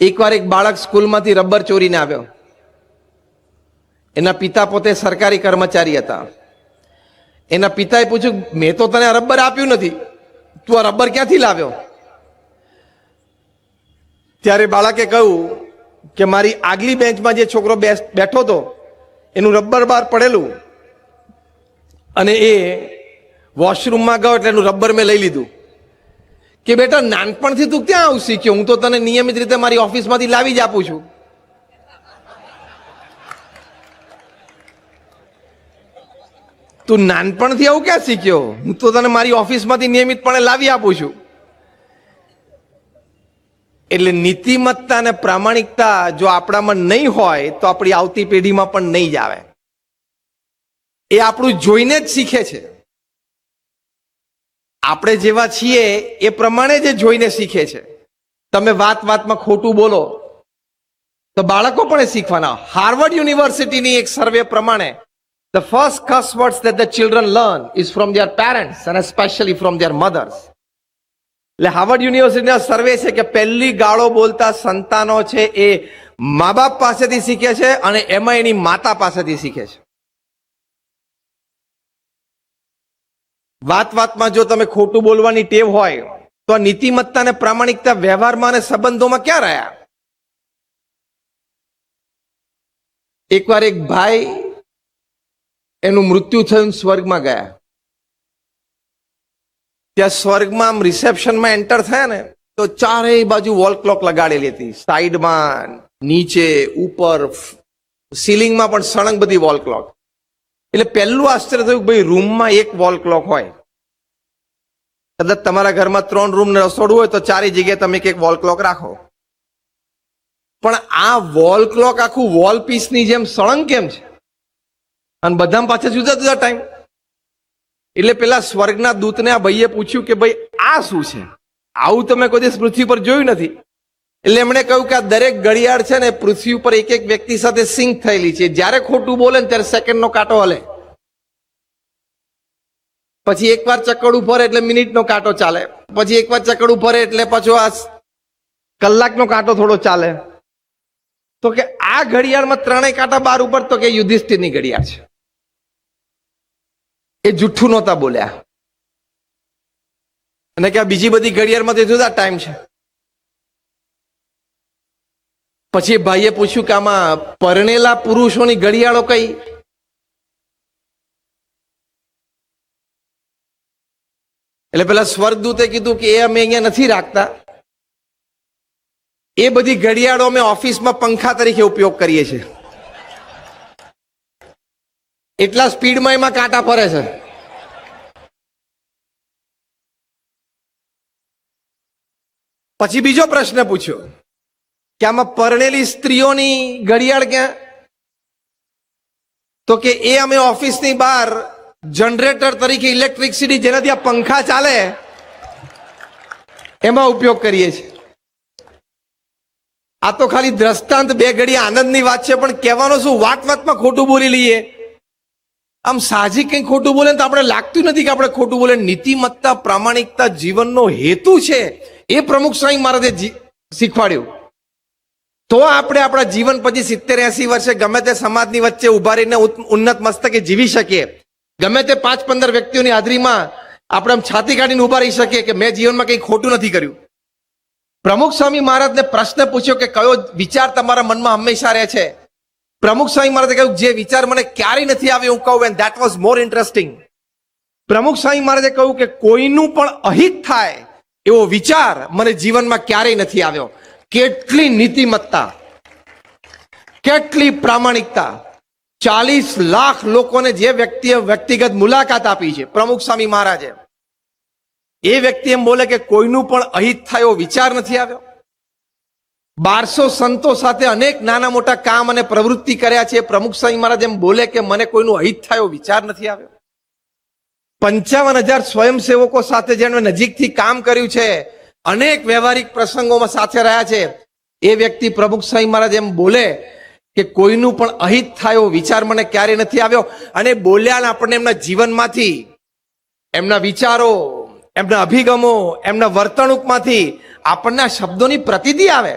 એકવાર એક બાળક સ્કૂલમાંથી રબર ચોરીને આવ્યો. એના પિતા પોતે સરકારી કર્મચારી હતા. એના પિતાએ પૂછ્યું, મેં તો તને રબર આપ્યું નથી, તું આ રબર ક્યાંથી લાવ્યો? ત્યારે બાળકે કહ્યું કે મારી આગલી બેન્ચમાં જે છોકરો બેઠો હતો એનું રબર બહાર પડેલું અને એ વોશરૂમમાં ગયો એટલે એનું રબર મેં લઈ લીધું. કે બેટા, નાનપણથી તું ક્યાં આવું શીખ્યો? હું તો તને નિયમિત રીતે મારી ઓફિસમાંથી લાવી જ આપું છું. તું નાનપણથી આવું ક્યાં શીખ્યો? હું તો તને મારી ઓફિસમાંથી નિયમિતપણે લાવી આપું છું. એટલે નીતિમત્તા અને પ્રામાણિકતા જો આપણામાં નહીં હોય તો આપણી આવતી પેઢીમાં પણ નહીં જ આવે. એ આપણું જોઈને જ શીખે છે. આપણે જેવા છીએ એ પ્રમાણે જ જોઈને શીખે છે. તમે વાતમાં ખોટું બોલો તો બાળકો પણ શીખવાના. હાર્વર્ડ યુનિવર્સિટીની એક સર્વે પ્રમાણે the first curse words that the children learn is from their parents and especially from their mothers. એટલે હાર્વર્ડ યુનિવર્સિટીના સર્વે છે કે પહેલી ગાળો બોલતા સંતાનો છે એ મા બાપ પાસેથી શીખે છે અને એમાં એની માતા પાસેથી શીખે છે. વાતમાં જો તમે ખોટું બોલવાની ટેવ હોય તો આ નીતિમત્તા અને પ્રામાણિકતા વ્યવહારમાં અને સંબંધોમાં ક્યાં રહ્યા? એકવાર એક ભાઈ એનું મૃત્યુ થયું, સ્વર્ગમાં ગયા. ત્યાં સ્વર્ગમાં આમ રિસેપ્શનમાં એન્ટર થયા ને તો ચારેય બાજુ વોલ ક્લોક લગાડેલી હતી. સાઈડમાં, નીચે, ઉપર, સીલિંગમાં પણ સળંગ બધી વોલ ક્લોક. એટલે પહેલું આશ્ચર્ય થયું, ભાઈ રૂમમાં એક વોલ ક્લોક હોય, કદાચ તમારા ઘરમાં 3 રૂમ ને રસોડું હોય તો ચારેય જગ્યાએ તમે એક વોલ ક્લોક રાખો. પણ આ વોલ ક્લોક આખું વોલ પીસની જેમ સળંગ કેમ છે? અને બધા પાછા જુદા જુદા ટાઈમ. એટલે પેલા સ્વર્ગના દૂતને આ ભાઈએ પૂછ્યું કે ભાઈ આ શું છે? આવું તમે કોઈ દિવસ પૃથ્વી પર જોયું નથી. એટલે એમણે કહ્યું કે આ દરેક ઘડિયાળ છે ને પૃથ્વી ઉપર એક એક વ્યક્તિ સાથે સિંક થયેલી છે. જ્યારે ખોટું બોલે ને ત્યારે સેકન્ડનો કાંટો હલે, પછી એકવાર ચકડું ફરે એટલે મિનિટનો કાંટો ચાલે, પછી એકવાર ચકડું ફરે એટલે પાછો આ કલાકનો કાંટો થોડો ચાલે. તો કે આ ઘડિયાળમાં 3 કાંટા બાર ઉપર, તો કે યુધિષ્ઠિરની ઘડિયાળ છે. એ જુઠ્ઠું નહોતા બોલ્યા. અને કે આ બીજી બધી ઘડિયાળમાં જુદા ટાઈમ છે. પછી ભાઈએ પૂછ્યું કે આમાં પરણેલા પુરુષોની ઘડિયાળો કઈ? એટલે પેલા સ્વર્ગદૂતે કીધું કે એ અમે અહીંયા નથી રાખતા, એ બધી ઘડિયાળો અમે ઓફિસમાં પંખા તરીકે ઉપયોગ કરીએ છીએ. એટલા સ્પીડમાં એમાં કાંટા ફરે છે. પછી બીજો પ્રશ્ન પૂછ્યો કે આમાં પરણેલી સ્ત્રીઓની ઘડિયાળ ક્યાં? તો કે એ અમે ઓફિસની બહાર જનરેટર તરીકે ઇલેક્ટ્રિસિટી, જેનાથી આ પંખા ચાલે, એમાં ઉપયોગ કરીએ છીએ. આ તો ખાલી દ્રષ્ટાંત, 2 ઘડી આનંદની વાત છે, પણ કહેવાનો શું, વાતમાં ખોટું બોલી લઈએ. આમ સાહજિક કંઈ ખોટું બોલે તો આપણે લાગતું નથી કે આપણે ખોટું બોલે. નીતિમત્તા, પ્રામાણિકતા જીવનનો હેતુ છે, એ પ્રમુખ સ્વામી મહારાજે શીખવાડ્યું. તો આપણે આપણા જીવન પછી 70-80 વર્ષે ગમે તે સમાજની વચ્ચે ઉભા રહીને ઉન્નત મસ્તકે જીવી શકીએ. ગમે તે 5-15 વ્યક્તિઓની હાજરીમાં આપણે આમ છાતી કાઢીને ઉભા રહી શકીએ કે મેં જીવનમાં કંઈ ખોટું નથી કર્યું. પ્રમુખ સ્વામી મહારાજને પ્રશ્ન પૂછ્યો કે કયો વિચાર તમારા મનમાં હંમેશા રહે છે? પ્રમુખ સ્વામી મહારાજે કહ્યું, જે વિચાર મને ક્યારેય નથી આવ્યો હું કહું, and that was more interesting. પ્રમુખ સ્વામી મહારાજે કહ્યું કે કોઈનું પણ અહિત થાય એવો વિચાર મને જીવનમાં ક્યારેય નથી આવ્યો. કેટલી નીતિમત્તા, કેટલી પ્રામાણિકતા! 40 લાખ લોકોને જે વ્યક્તિએ વ્યક્તિગત મુલાકાત આપી છે પ્રમુખ સ્વામી મહારાજે, એ વ્યક્તિ એમ બોલે કે કોઈનું પણ અહિત થાય એવો વિચાર નથી આવ્યો. 1200 સંતો સાથે અનેક નાના મોટા કામ અને પ્રવૃત્તિ કર્યા છે. પ્રમુખ સ્વામી મહારાજ એમ બોલે કે મને કોઈનું અહિત થાય એવો વિચાર નથી આવ્યો. 55,000 સ્વયંસેવકો સાથે જેણે નજીકથી કામ કર્યું છે, અનેક વ્યવહારિક પ્રસંગોમાં સાથે રહ્યા છે, એ વ્યક્તિ પ્રમુખ સ્વામી મહારાજ એમ બોલે કે કોઈનું પણ અહિત થાય એવો વિચાર મને ક્યારે નથી આવ્યો. અને બોલ્યા આપણને એમના જીવનમાંથી, એમના વિચારો, એમના અભિગમો, એમના વર્તણૂકમાંથી આપણને આ શબ્દોની પ્રતીતિ આવે.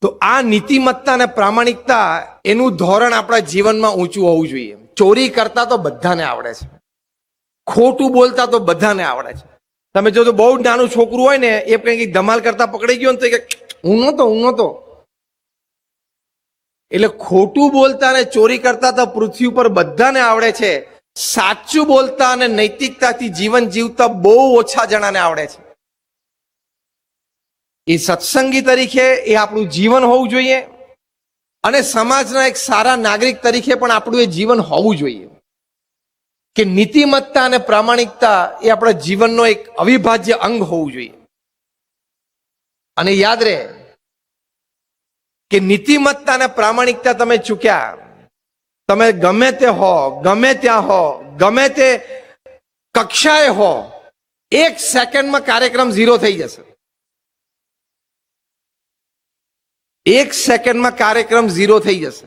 તો આ નીતિમત્તા અને પ્રામાણિકતા એનું ધોરણ આપણા જીવનમાં ઊંચું હોવું જોઈએ. ચોરી કરતા તો બધાને આવડે છે, ખોટું બોલતા તો બધાને આવડે છે. તમે જો તો બહુ નાનું છોકરું હોય ને, એ કંઈક ધમાલ કરતા પકડાઈ ગયો ને તો કે હું નહોતો. એટલે ખોટું બોલતા અને ચોરી કરતા તો પૃથ્વી ઉપર બધાને આવડે છે. સાચું બોલતા અને નૈતિકતાથી જીવન જીવતા બહુ ઓછા જણાને આવડે છે. એ સત્સંગી તરીકે એ આપણું જીવન હોવું જોઈએ, અને સમાજના એક સારા નાગરિક તરીકે પણ આપણું એ જીવન હોવું જોઈએ કે નીતિમત્તા અને પ્રામાણિકતા એ આપણા જીવનનો એક અવિભાજ્ય અંગ હોવું જોઈએ. અને યાદ રહે કે નીતિમત્તા અને પ્રામાણિકતા તમે ચૂક્યા, તમે ગમે તે હો, ગમે ત્યાં હો, ગમે તે કક્ષાએ હો, 1 સેકન્ડમાં કાર્યક્રમ ઝીરો થઈ જશે. 1 સેકન્ડમાં કાર્યક્રમ ઝીરો થઈ જશે.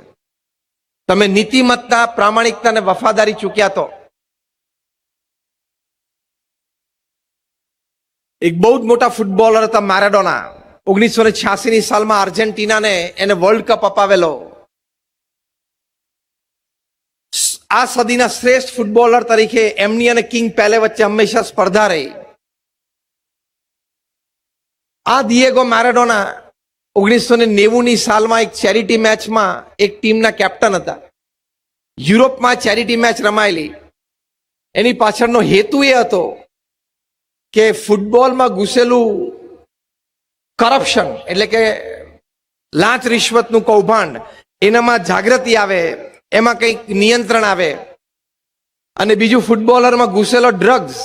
તમે નીતિમત્તા, પ્રામાણિકતા અને વફાદારી ચૂક્યા તો. એક બહુ જ મોટા ફૂટબોલર હતા મેરાડોના. 1986ની સાલમાં અર્જેન્ટિનાને એને વર્લ્ડ કપ અપાવેલો. આ સદીના શ્રેષ્ઠ ફૂટબોલર તરીકે એમની અને કિંગ પેલે વચ્ચે હંમેશા સ્પર્ધા રહી. આ દિયેગો મેરાડોના 1990ની સાલમાં એક ચેરિટી મેચમાં એક ટીમના કેપ્ટન હતા. યુરોપમાં ચેરિટી મેચ રમાયેલી. એની પાછળનો હેતુ એ હતો કે ફૂટબોલમાં ઘૂસેલું કરપ્શન, એટલે કે લાંચ રિશ્વતનું કૌભાંડ, એનામાં જાગૃતિ આવે, એમાં કંઈક નિયંત્રણ આવે. અને બીજું ફૂટબોલરમાં ઘૂસેલો ડ્રગ્સ,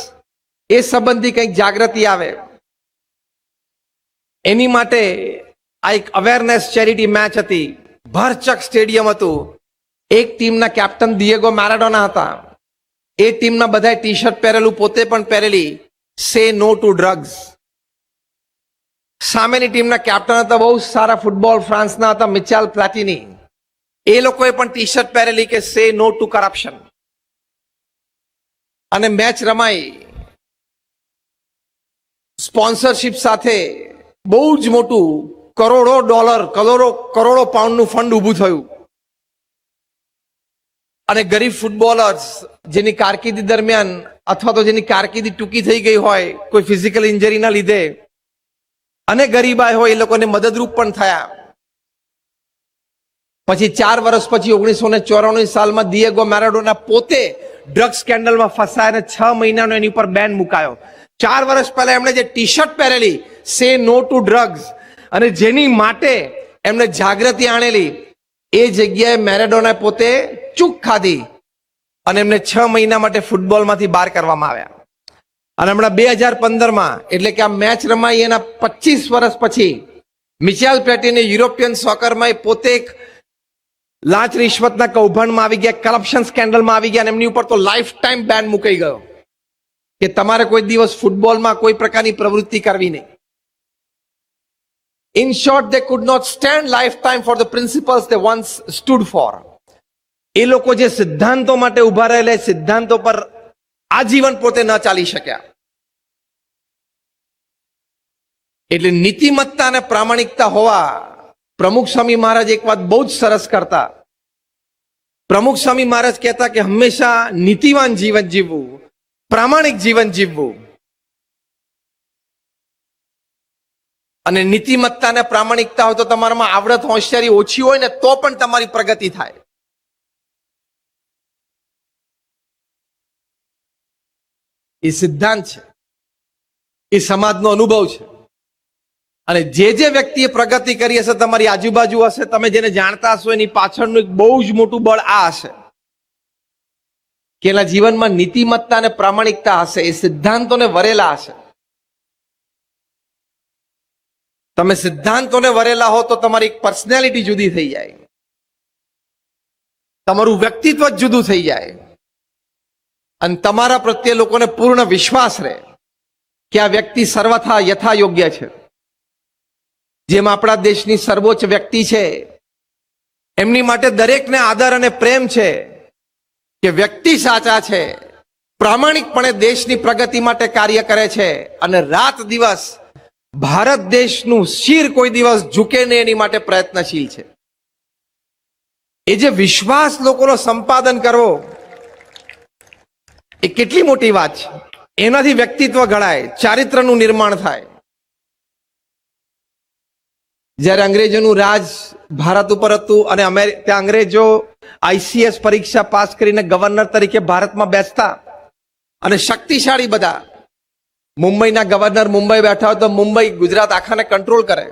એ સંબંધી કંઈક જાગૃતિ આવે. એની માટે આ એક અવેરનેસ ચેરિટી મેચ હતી. ભરચક સ્ટેડિયમ હતું. એક ટીમના કેપ્ટન દિયેગો મેરાડોના હતા. એ ટીમના બધાએ ટી શર્ટ પહેરેલું, પોતે પણ પહેરેલી, સે નો ટુ ડ્રગ્સ. સામેની ટીમના કેપ્ટન હતા બહુ સારા ફૂટબોલ ફ્રાન્સના હતા, મિચેલ પ્લાટિની. એ લોકોએ પણ ટી શર્ટ પહેરેલી કે સે નો ટુ કરપ્શન. અને મેચ રમાઈ. સ્પોન્સરશિપ સાથે બહુ જ મોટું કરોડો પાઉન્ડનું ફંડ ઊભું થયું. અને ગરીબ ફૂટબોલર્સ જેની કારકિર્દી દરમિયાન અથવા તો જેની કારકિર્દી ટૂંકી થઈ ગઈ હોય કોઈ ફિઝિકલ ઇન્જરીના લીધે, અને ગરીબાઈ હોય, એ લોકોને મદદરૂપ પણ થયા. પછી 4 વર્ષ પછી 1994 સાલમાં દિયેગો મેરાડોના પોતે ડ્રગ્સ સ્કેન્ડલમાં ફસાયા અને 6 મહિનાનો એની ઉપર બેન મુકાયો. 4 વર્ષ પહેલા એમણે જે ટી શર્ટ પહેરેલી સે નો ટુ ડ્રગ્સ, અને જેની માટે એમને જાગૃતિ આણેલી, એ જગ્યાએ મેરાડોના પોતે ચૂક ખાધી અને એમને 6 મહિના માટે ફૂટબોલમાંથી બહાર કરવામાં આવ્યા. અને હમણાં 2015માં, એટલે કે આ મેચ રમાઈ એના 25 વર્ષ પછી, મિચેલ પ્લેટિને યુરોપિયન સોકરમાં એ પોતે એક લાંચ રિશ્વતના કૌભાંડમાં આવી ગયા, કરપ્શન સ્કેન્ડલમાં આવી ગયા, અને એમની ઉપર તો લાઈફ ટાઈમ બેન મુકાઈ ગયો કે તમારે કોઈ દિવસ ફૂટબોલમાં કોઈ પ્રકારની પ્રવૃત્તિ કરવી નહીં. In short, they could not stand lifetime for the principles they once stood for. એ લોકો જે સિદ્ધાંતો માટે ઉભા રહેલા, સિદ્ધાંતો પર આજીવન પોતે ન ચાલી શક્યા. એટલે નીતિમત્તા અને પ્રામાણિકતા હોવા. પ્રમુખ સ્વામી મહારાજ એક વાત બહુ જ સરસ કરતા. પ્રમુખ સ્વામી મહારાજ કહેતા કે હંમેશા નીતિવાન જીવન જીવવું, પ્રામાણિક જીવન જીવવું. અને નીતિમત્તા અને પ્રામાણિકતા હોય તો તમારામાં આવડત હોશિયારી ઓછી હોય ને તો પણ તમારી પ્રગતિ થાય. એ સિદ્ધાંત છે, એ સમાજનો અનુભવ છે. અને જે વ્યક્તિએ પ્રગતિ કરી હશે, તમારી આજુબાજુ હશે, તમે જેને જાણતા હશો, એની પાછળનું એક બહુ જ મોટું બળ આ હશે કે એના જીવનમાં નીતિમત્તા અને પ્રામાણિકતા હશે, એ સિદ્ધાંતોને વરેલા હશે. તમે સિદ્ધાંતોને વરેલા હો તો તમારી પર્સનાલિટી જુદી થઈ જાય, તમારું વ્યક્તિત્વ જુદું થઈ જાય, અને તમારા પ્રત્યે લોકોને પૂર્ણ વિશ્વાસ રહે કે આ વ્યક્તિ સર્વથા યથા યોગ્ય છે. જેમ આપણા દેશની સર્વોચ્ચ વ્યક્તિ છે, એમની માટે દરેકને આદર અને પ્રેમ છે કે વ્યક્તિ સાચા છે, પ્રામાણિકપણે દેશની પ્રગતિ માટે કાર્ય કરે છે, અને રાત દિવસ ભારત દેશનું શિર કોઈ દિવસ ઝૂકે નહીં એની માટે પ્રયત્નશીલ છે. એ જે વિશ્વાસ લોકોનો સંપાદન કરવો એ કેટલી મોટી વાત છે. એનાથી વ્યક્તિત્વ ઘડાય, ચારિત્રનું નિર્માણ થાય. જ્યારે અંગ્રેજોનું રાજ ભારત ઉપર હતું અને ત્યાં અંગ્રેજો આઈસીએસ પરીક્ષા પાસ કરીને ગવર્નર તરીકે ભારતમાં બેસતા અને શક્તિશાળી બધા, મુંબઈના ગવર્નર મુંબઈ બેઠા હોય તો મુંબઈ ગુજરાત આખાને કંટ્રોલ કરે.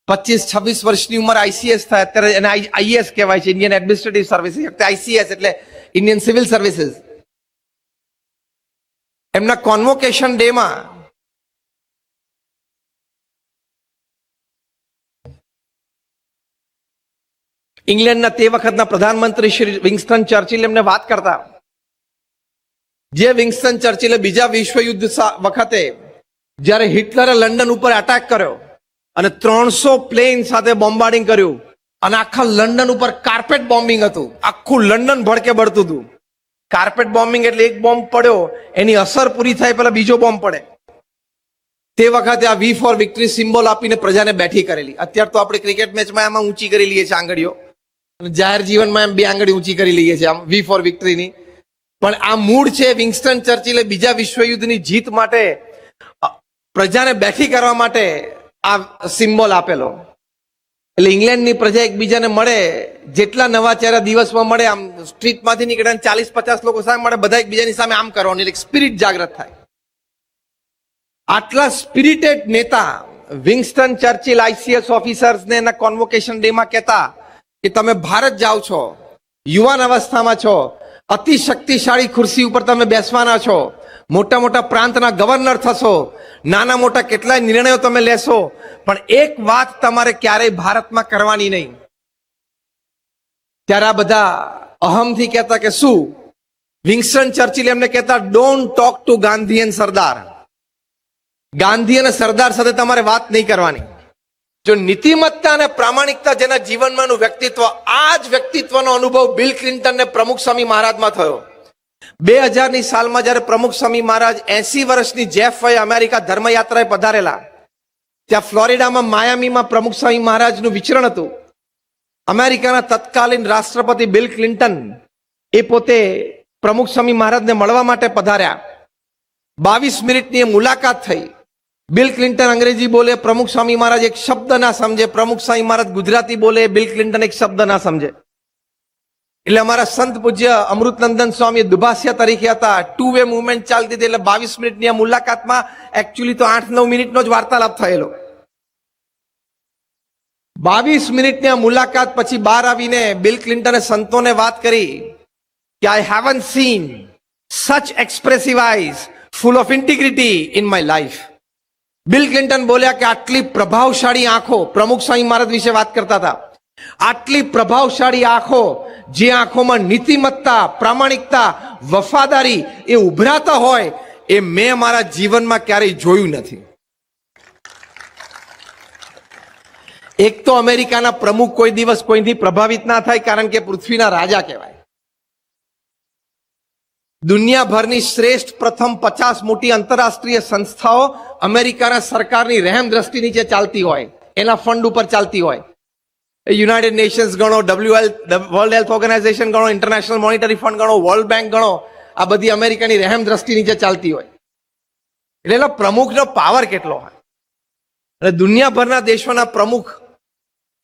25-26 વર્ષની ઉંમર આઈસીએસ થાય, અત્યારે એને આઈએસ કહેવાય છે, ઇન્ડિયન એડમિનિસ્ટ્રેટિવ સર્વિસીસ. આઈસીએસ એટલે ઇન્ડિયન સિવિલ સર્વિસીસ. એમના કોન્વોકેશન ડેમાં ઇંગ્લેન્ડના તે વખતના પ્રધાનમંત્રી શ્રી વિન્સ્ટન ચર્ચિલ એમને વાત કરતા. જે વિન્સ્ટન ચર્ચિલે બીજા વિશ્વયુદ્ધ વખતે જ્યારે હિટલરે લંડન ઉપર અટેક કર્યો અને 300 પ્લેન સાથે બોમ્બાર્ડિંગ કર્યું અને આખા લંડન ઉપર કાર્પેટ બોમ્બિંગ હતું, આખું લંડન ભડકે બળતું હતું. કાર્પેટ બોમ્બિંગ એટલે એક બોમ્બ પડ્યો, એની અસર પૂરી થાય પહેલા બીજો બોમ્બ પડે. તે વખતે આ વી ફોર વિક્ટરી સિમ્બોલ આપીને પ્રજાને બેઠી કરેલી. અત્યારે તો આપણે ક્રિકેટ મેચમાં એમાં ઊંચી કરી લઈએ છીએ આંગળીઓ, અને જાહેર જીવનમાં એમ 2 આંગળી ઊંચી કરી લઈએ છીએ આમ વી ફોર વિક્ટરીની. પણ આ મૂળ છે વિન્સ્ટન ચર્ચિલે બીજા વિશ્વયુદ્ધની જીત માટે પ્રજાને બેઠી કરવા માટે આ સિમ્બોલ આપેલો. એટલે ઇંગ્લેન્ડની પ્રજા એકબીજાને મળે, જેટલા નવા ચહેરા દિવસમાં મળે, આમ સ્ટ્રીટમાંથી નીકળે 40-50 લોકો સામે મળે, બધા એકબીજાની સામે આમ કરવાની એક સ્પિરિટ જાગૃત થાય. આટલા સ્પિરિટેડ નેતા વિન્સ્ટન ચર્ચિલ આઈસીએસ ઓફિસર્સને એના કોન્વોકેશન ડેમાં કહેતા કે તમે ભારત જાઓ છો, યુવાન અવસ્થામાં છો, અતિ શક્તિશાળી ખુરશી ઉપર તમે બેસવાના છો, મોટા મોટા પ્રાંતના ગવર્નર થશો, નાના મોટા કેટલાય નિર્ણયો તમે લેશો, પણ એક વાત તમારે ક્યારેય ભારતમાં કરવાની નહીં. ત્યારે આ બધા અહમથી કહેતા કે શું? વિન્સ્ટન ચર્ચિલ એમને કહેતા, don't talk to Gandhi and સરદાર. ગાંધી અને સરદાર સાથે તમારે વાત નહીં કરવાની. જો નીતિમત્તા અને પ્રામાણિકતા જેના જીવનમાંનું વ્યક્તિત્વ, આ જ વ્યક્તિત્વનો અનુભવ બિલ ક્લિન્ટનને પ્રમુખ સ્વામી મહારાજમાં થયો. 2000ની સાલમાં જ્યારે પ્રમુખ સ્વામી મહારાજ 80 વર્ષની જેફ વયે અમેરિકા ધર્મયાત્રાએ પધારેલા, ત્યાં ફ્લોરિડામાં માયામીમાં પ્રમુખ સ્વામી મહારાજનું વિચરણ હતું. અમેરિકાના તત્કાલીન રાષ્ટ્રપતિ બિલ ક્લિન્ટન એ પોતે પ્રમુખ સ્વામી મહારાજને મળવા માટે પધાર્યા. 22 મિનિટની મુલાકાત થઈ. બિલ ક્લિન્ટન અંગ્રેજી બોલે, પ્રમુખ સ્વામી મહારાજ એક શબ્દ ના સમજે. પ્રમુખ સ્વામી મહારાજ ગુજરાતી બોલે, બિલ ક્લિન્ટન એક શબ્દ ના સમજે. એટલે અમારા સંત પૂજ્ય અમૃતનંદન સ્વામી દુભાષિયા તરીકે હતા. 2 વે મુવમેન્ટ ચાલતી હતી. એટલે 22 મિનિટની આ મુલાકાતમાં એકચ્યુઅલી તો 8-9 મિનિટનો જ વાર્તાલાપ થયેલો. 22 મિનિટની આ મુલાકાત પછી બહાર આવીને બિલ ક્લિન્ટને સંતોને વાત કરી કે I haven't seen such expressive eyes full of integrity in my life. Bill Clinton બોલ્યા કે આટલી પ્રભાવશાળી આંખો, પ્રમુખ સ્વામી મહારાજ વિશે વાત કરતા હતા, આટલી પ્રભાવશાળી આંખો, જે આંખોમાં નીતિમત્તા, પ્રામાણિકતા, વફાદારી એ ઉભરાતા હોય, એ મેં મારા જીવનમાં ક્યારેય જોયું નથી. એક તો અમેરિકાના પ્રમુખ કોઈ દિવસ કોઈથી પ્રભાવિત ના થાય, કારણ કે પૃથ્વીના રાજા કહેવાય. દુનિયાભરની શ્રેષ્ઠ પ્રથમ 50 મોટી આંતરરાષ્ટ્રીય સંસ્થાઓ અમેરિકાના સરકારની રહેમ દ્રષ્ટિ નીચે ચાલતી હોય, એના ફંડ ઉપર ચાલતી હોય. યુનાઇટેડ નેશન્સ ગણો, વર્લ્ડ હેલ્થ ઓર્ગેનાઇઝેશન ગણો, ઇન્ટરનેશનલ મોનિટરી ફંડ ગણો, વર્લ્ડ બેંક ગણો, આ બધી અમેરિકાની રહેમ દ્રષ્ટિ નીચે ચાલતી હોય. એટલે એના પ્રમુખનો પાવર કેટલો હોય. અને દુનિયાભરના દેશોના પ્રમુખ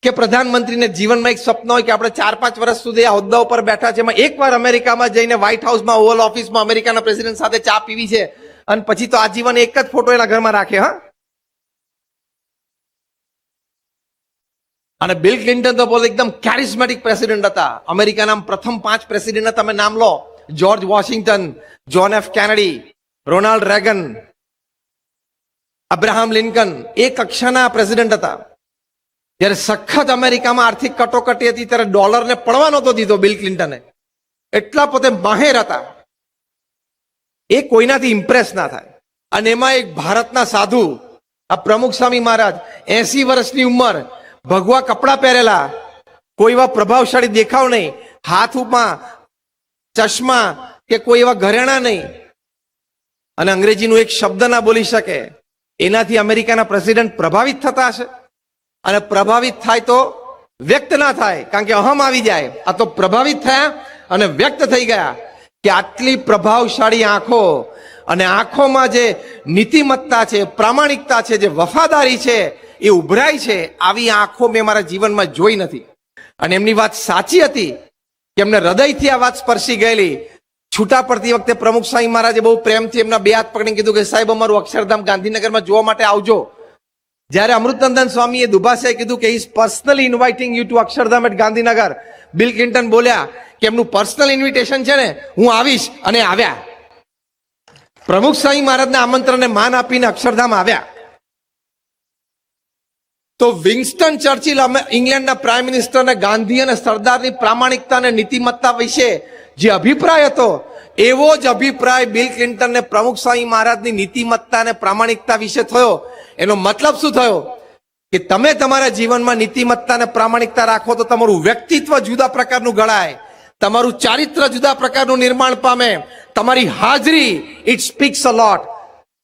કે પ્રધાનમંત્રીને જીવનમાં એક સ્વપ્ન હોય કે આપણે 4-5 વર્ષ સુધી આ હોદ્દા ઉપર બેઠા છે, એમાં એકવાર અમેરિકામાં જઈને વ્હાઇટ હાઉસમાં, ઓવલ ઓફિસમાં અમેરિકાના પ્રેસિડેન્ટ સાથે ચા પીવી છે, અને પછી તો આજીવન એક જ ફોટો એના ઘરમાં રાખે. હા, અને બિલ ક્લિન્ટન તો પોતે એકદમ કેરિસ્મેટિક પ્રેસિડેન્ટ હતા. અમેરિકાના પ્રથમ 5 પ્રેસિડેન્ટ તમે નામ લો: George Washington, John F Kennedy, Ronald Reagan, Abraham Lincoln. એ કક્ષાના પ્રેસિડેન્ટ હતા. જ્યારે સખત અમેરિકામાં આર્થિક કટોકટી હતી ત્યારે ડોલરને પડવા નહોતો દીધો બિલ ક્લિન્ટને. એટલા પોતે માહેર હતા, એ કોઈનાથી ઇમ્પ્રેસ ના થાય. અને એમાં એક ભારતના સાધુ, આ પ્રમુખ સ્વામી મહારાજ, 80 વર્ષની ઉંમર, ભગવા કપડા પહેરેલા, કોઈ એવા પ્રભાવશાળી દેખાવ નહીં, હાથમાં ચશ્મા કે કોઈ એવા ઘરેણા નહીં, અને અંગ્રેજીનું એક શબ્દ ના બોલી શકે, એનાથી અમેરિકાના પ્રેસિડેન્ટ પ્રભાવિત થતા હશે? અને પ્રભાવિત થાય તો વ્યક્ત ના થાય, કારણ કે અહમ આવી જાય. આ તો પ્રભાવિત થયા અને વ્યક્ત થઈ ગયા કે આટલી પ્રભાવશાળી આંખો, અને આંખોમાં જે નીતિમત્તા છે, પ્રામાણિકતા છે, જે વફાદારી છે એ ઉભરાય છે, આવી આંખો મેં મારા જીવનમાં જોઈ નથી. અને એમની વાત સાચી હતી કે એમને હૃદયથી આ વાત સ્પર્શી ગયેલી. છૂટા પડતી વખતે પ્રમુખ સ્વામી મહારાજે બહુ પ્રેમથી એમના બે હાથ પકડીને કીધું કે સાહેબ અમારું અક્ષરધામ ગાંધીનગરમાં જોવા માટે આવજો. જ્યારે અમૃતનંદન સ્વામીએ દુભાષાએ કીધું કે is personally inviting you to Akshardham at Gandhinagar, Bill Clinton બોલ્યા કે એમનું પર્સનલ ઇન્વિટેશન છે ને, હું આવીશ. અને આવ્યા. પ્રમુખ સ્વામી મહારાજના આમંત્રણને માન આપીને અક્ષરધામ આવ્યા. તો વિન્સ્ટન ચર્ચિલ ઇંગ્લેન્ડના પ્રાઇમ મિનિસ્ટરને ગાંધી અને સરદારની પ્રામાણિકતા અને નીતિમત્તા વિશે જે અભિપ્રાય હતો, એવો જ અભિપ્રાય બિલ ક્લિન્ટનને પ્રમુખ સ્વામી મહારાજની નીતિમત્તા અને પ્રામાણિકતા વિશે થયો. એનો મતલબ શું થયો કે તમે તમારા જીવનમાં નીતિમત્તા અને પ્રામાણિકતા રાખો તો તમારું વ્યક્તિત્વ જુદા પ્રકારનું ઘડાય, તમારું ચારિત્ર જુદા પ્રકારનું નિર્માણ પામે. તમારી હાજરી, ઇટ સ્પીક્સ અ લોટ.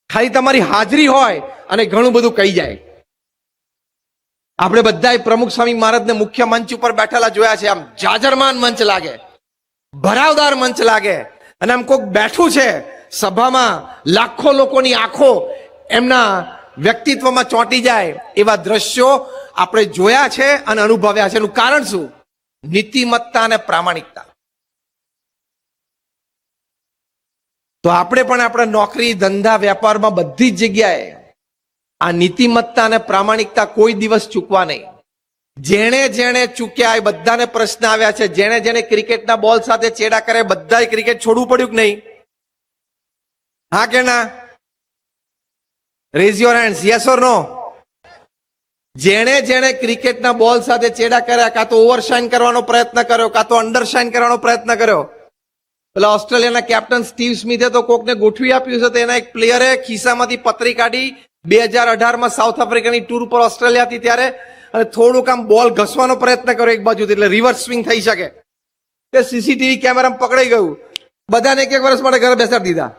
ખાલી તમારી હાજરી હોય અને ઘણું બધું કહી જાય. આપણે બધાએ પ્રમુખ સ્વામી મહારાજને મુખ્ય મંચ ઉપર બેઠેલા જોયા છે. આમ જાજરમાન મંચ લાગે, ભરાવદાર મંચ લાગે, અને આમ કોઈક બેઠું છે સભામાં, લાખો લોકોની આંખો એમના વ્યક્તિત્વમાં ચોંટી જાય. એવા દ્રશ્યો આપણે જોયા છે અને અનુભવ્યા છે. એનું કારણ શું? નીતિમત્તા અને પ્રામાણિકતા. તો આપણે પણ આપણા નોકરી, ધંધા, વેપારમાં બધી જ જગ્યાએ આ નીતિમત્તા અને પ્રામાણિકતા કોઈ દિવસ ચૂકવા નહીં. જેણે જેણે ચૂક્યા એ બધાને પ્રશ્ન આવ્યા છે. જેણે જેણે ક્રિકેટના બોલ સાથે ચેડા કરે બધાએ ક્રિકેટ છોડવું પડ્યું કે નહીં? હા કે ના? Raise your hands, yes or no? જેણે જેણે ક્રિકેટના બોલ સાથે ચેડા કર્યા, કાં તો ઓવરશાઇન કરવાનો પ્રયત્ન કર્યો, કાં તો અંડરશાઇન કરવાનો પ્રયત્ન કર્યો. પેલા ઓસ્ટ્રેલિયાના કેપ્ટન સ્ટીવ સ્મિથે તો કોકને ગોઠવી આપ્યું છે. તો એના એક પ્લેયરે ખિસ્સામાંથી પતરી કાઢી 2018માં સાઉથ આફ્રિકાની ટૂર ઉપર ઓસ્ટ્રેલિયા હતી ત્યારે, અને થોડુંક આમ બોલ ઘસવાનો પ્રયત્ન કર્યો એક બાજુથી, એટલે રિવર્સ સ્વિંગ થઈ શકે. તે સીસીટીવી કેમેરામાં પકડાઈ ગયું. બધાને એક વર્ષ માટે ઘરે બેસાડી દીધા.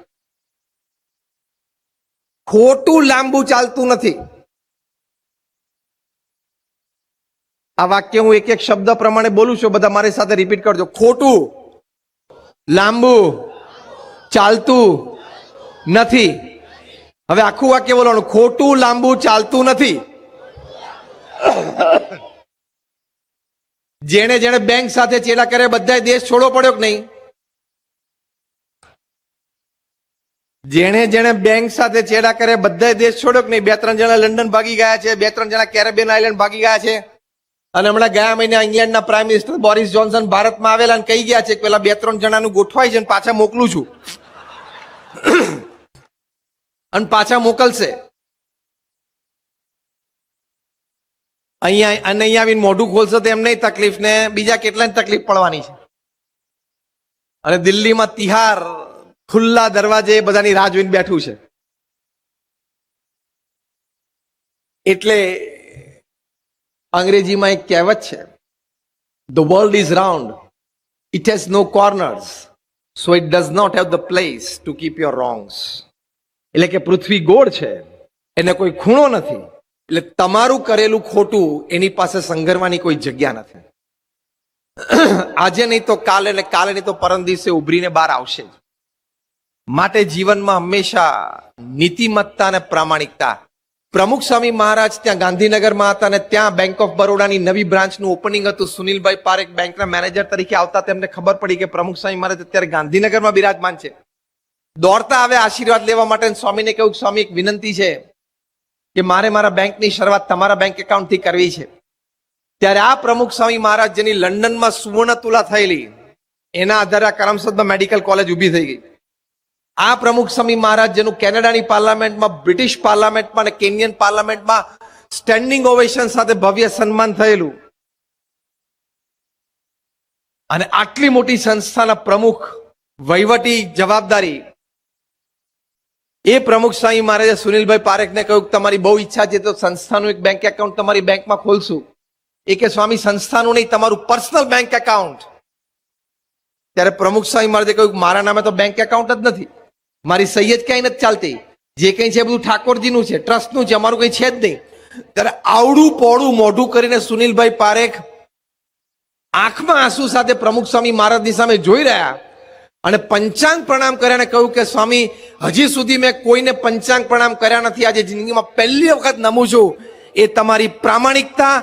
ખોટું લાંબુ ચાલતું નથી. આ વાક્ય હું એક એક શબ્દ પ્રમાણે બોલું છું, બધા મારી સાથે રિપીટ કરજો. ખોટું લાંબુ ચાલતું નથી. હવે આખું વાક્ય બોલવાનું. ખોટું લાંબુ ચાલતું નથી. જેણે જેણે બેંક સાથે ચેડા કરે બધાએ દેશ છોડવો પડ્યો કે નહીં? જેણે જેણે બેંક સાથે ચેડા કરે બધાએ દેશ છોડ્યો કે નહીં? 2-3 જણા લંડન ભાગી ગયા છે, 2-3 જણા કેરેબિયન આઇલેન્ડ ભાગી ગયા છે. અને હમણાં ગયા મહિને ઇંગ્લેન્ડના પ્રાઇમ મિનિસ્ટર બોરિસ જોન્સન ભારતમાં આવેલા અને કહી ગયા છે કે પેલા 2-3 જણાનું ગોઠવાય છે અને પાછા મોકલું છું. અને પાછા મોકલશે. અહીંયા અને અહીંયા આવીને મોઢું ખોલશે તો એમને તકલીફ ને બીજા કેટલાય તકલીફ પડવાની છે. અને દિલ્હીમાં તિહાર ખુલ્લા દરવાજે બધાની રાહ જોઈને બેઠું છે. એટલે અંગ્રેજીમાં એક કહેવત છે, the world is round, it has no corners, so it does not have the place to keep your wrongs. એટલે કે પૃથ્વી ગોળ છે, એને કોઈ ખૂણો નથી. એટલે તમારું કરેલું ખોટું એની પાસે સંઘરવાની કોઈ જગ્યા નથી. આજે નહીં તો કાલે, ને કાલે નહીં તો પરમ દિવસે ઉભરીને બહાર આવશે જ. માટે જીવનમાં હંમેશા નીતિમત્તા અને પ્રામાણિકતા. પ્રમુખ સ્વામી મહારાજ ત્યાં ગાંધીનગરમાં હતા અને ત્યાં બેંક ઓફ બરોડાની નવી બ્રાન્ચનું ઓપનિંગ હતું. સુનિલભાઈ પારેખ બેંકના મેનેજર તરીકે આવતા તેમને ખબર પડી કે પ્રમુખ સ્વામી મહારાજ અત્યારે ગાંધીનગરમાં બિરાજમાન છે. દોડતા આવે આશીર્વાદ લેવા માટે. સ્વામીને કહ્યું, સ્વામી એક વિનંતી છે કે મારે મારા બેંકની શરૂઆત તમારા બેંક એકાઉન્ટથી કરવી છે. ત્યારે આ પ્રમુખ સ્વામી મહારાજ જેની લંડનમાં સુવર્ણ તુલા થયેલી, એના આધારે કરમસદમાં મેડિકલ કોલેજ ઊભી થઈ ગઈ. આ પ્રમુખ સ્વામી મહારાજ જેનું કેનેડાની પાર્લામેન્ટમાં, બ્રિટિશ પાર્લામેન્ટમાં અને કેન્યન પાર્લામેન્ટમાં સ્ટેન્ડિંગ ઓવેશન સાથે ભવ્ય સન્માન થયેલું, અને આટલી મોટી સંસ્થાના પ્રમુખ, વહીવટી જવાબદારી, એ પ્રમુખ સ્વામી મહારાજે સુનિલભાઈ પારેખને કહ્યું કે તમારી બહુ ઈચ્છા છે તો સંસ્થાનું એક બેંક એકાઉન્ટ તમારી બેંકમાં ખોલશું. એ કે સ્વામી સંસ્થાનું નહીં, તમારું પર્સનલ બેંક એકાઉન્ટ. ત્યારે પ્રમુખ સ્વામી મહારાજે કહ્યું મારા નામે તો બેંક એકાઉન્ટ જ નથી, મારી સહી જ ક્યાંય નથી ચાલતી. જે કંઈ છે બધું ઠાકોરજીનું છે, ટ્રસ્ટનું છે, અમારું કંઈ છે જ નહીં. ત્યારે આવડું પોળું મોઢું કરીને સુનિલભાઈ પારેખ આંખમાં આંસુ સાથે પ્રમુખ સ્વામી મહારાજની સામે જોઈ રહ્યા અને પંચાંગ પ્રણામ કર્યા અને કહ્યું કે સ્વામી, હજી સુધી મેં કોઈને પંચાંગ પ્રણામ કર્યા નથી, આજે જિંદગીમાં પહેલી વખત નમું છું. એ તમારી પ્રામાણિકતા,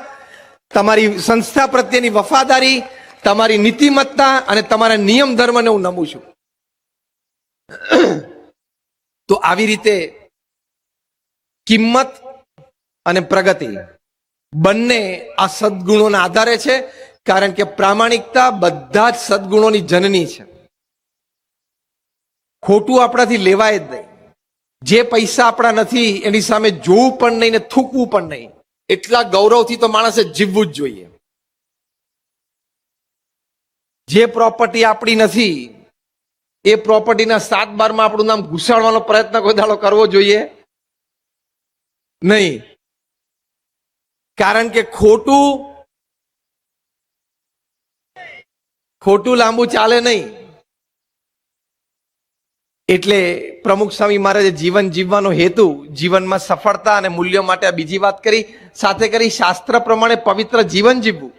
તમારી સંસ્થા પ્રત્યેની વફાદારી, તમારી નીતિમત્તા અને તમારા નિયમ ધર્મને હું નમું છું. તો આવી રીતે કિંમત અને પ્રગતિ બંને આ સદગુણોના આધારે છે, કારણ કે પ્રામાણિકતા બધા જ સદગુણોની જનની છે. ખોટું આપણાથી લેવાય જ નહીં. જે પૈસા આપણા નથી એની સામે જોવું પણ નહીં ને થૂકવું પણ નહીં. એટલા ગૌરવથી તો માણસે જીવવું જ જોઈએ. જે પ્રોપર્ટી આપણી નથી એ પ્રોપર્ટીના 7/12 આપણું નામ ઘુસાડવાનો પ્રયત્ન કોઈ દાડો કરવો જોઈએ નહીં, કારણ કે ખોટું લાંબુ ચાલે નહીં. એટલે પ્રમુખ સ્વામી મહારાજે જીવન જીવવાનો હેતુ, જીવનમાં સફળતા અને મૂલ્યો માટે આ બીજી વાત કરી, સાથે કરી શાસ્ત્ર પ્રમાણે પવિત્ર જીવન જીવવું.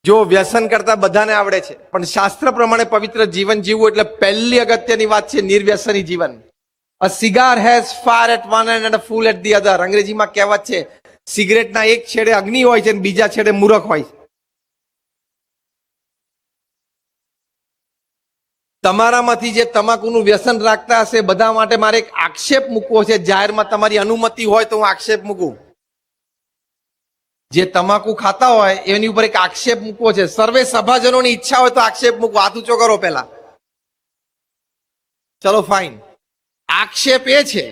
જો વ્યસન કરતા બધાને આવડે છે, પણ શાસ્ત્ર પ્રમાણે પવિત્ર જીવન જીવવું એટલે પહેલી અગત્યની વાત છે નિર્વ્યસની જીવન. A cigar has fire at one end and a fool at the other. અંગ્રેજીમાં કહેવત છે, સિગરેટના એક છેડે અગ્નિ હોય છે અને બીજા છેડે મૂરખ હોય છે. તમારામાંથી જે તમાકુનું વ્યસન રાખતા હશે બધા માટે મારે એક આક્ષેપ મૂકવો છે. જાહેરમાં તમારી અનુમતિ હોય તો હું આક્ષેપ મૂકું. જે તમાકુ ખાતા હોય એની ઉપર એક આક્ષેપ મૂકવો છે. સર્વે સભાજનોની ઈચ્છા હોય તો આક્ષેપ મૂકવો. હાથ ઊંચો કરો પેલા. ચલો ફાઇન. આક્ષેપ એ છે,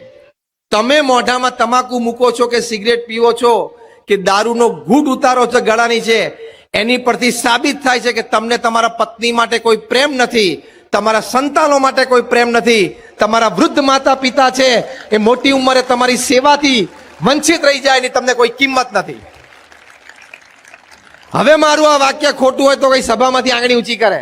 તમે મોઢામાં તમાકુ મૂકો છો કે સિગરેટ પીવો છો કે દારૂનો ઘૂંટ ઉતારો છો ગળાની છે, એની પરથી સાબિત થાય છે કે તમને તમારા પત્ની માટે કોઈ પ્રેમ નથી, તમારા સંતાનો માટે કોઈ પ્રેમ નથી. તમારા વૃદ્ધ માતા પિતા છે એ મોટી ઉંમરે તમારી સેવાથી વંચિત રહી જાય એની તમને કોઈ કિંમત નથી. હવે મારું આ વાક્ય ખોટું હોય તો કઈ સભામાંથી આંગળી ઊંચી કરે.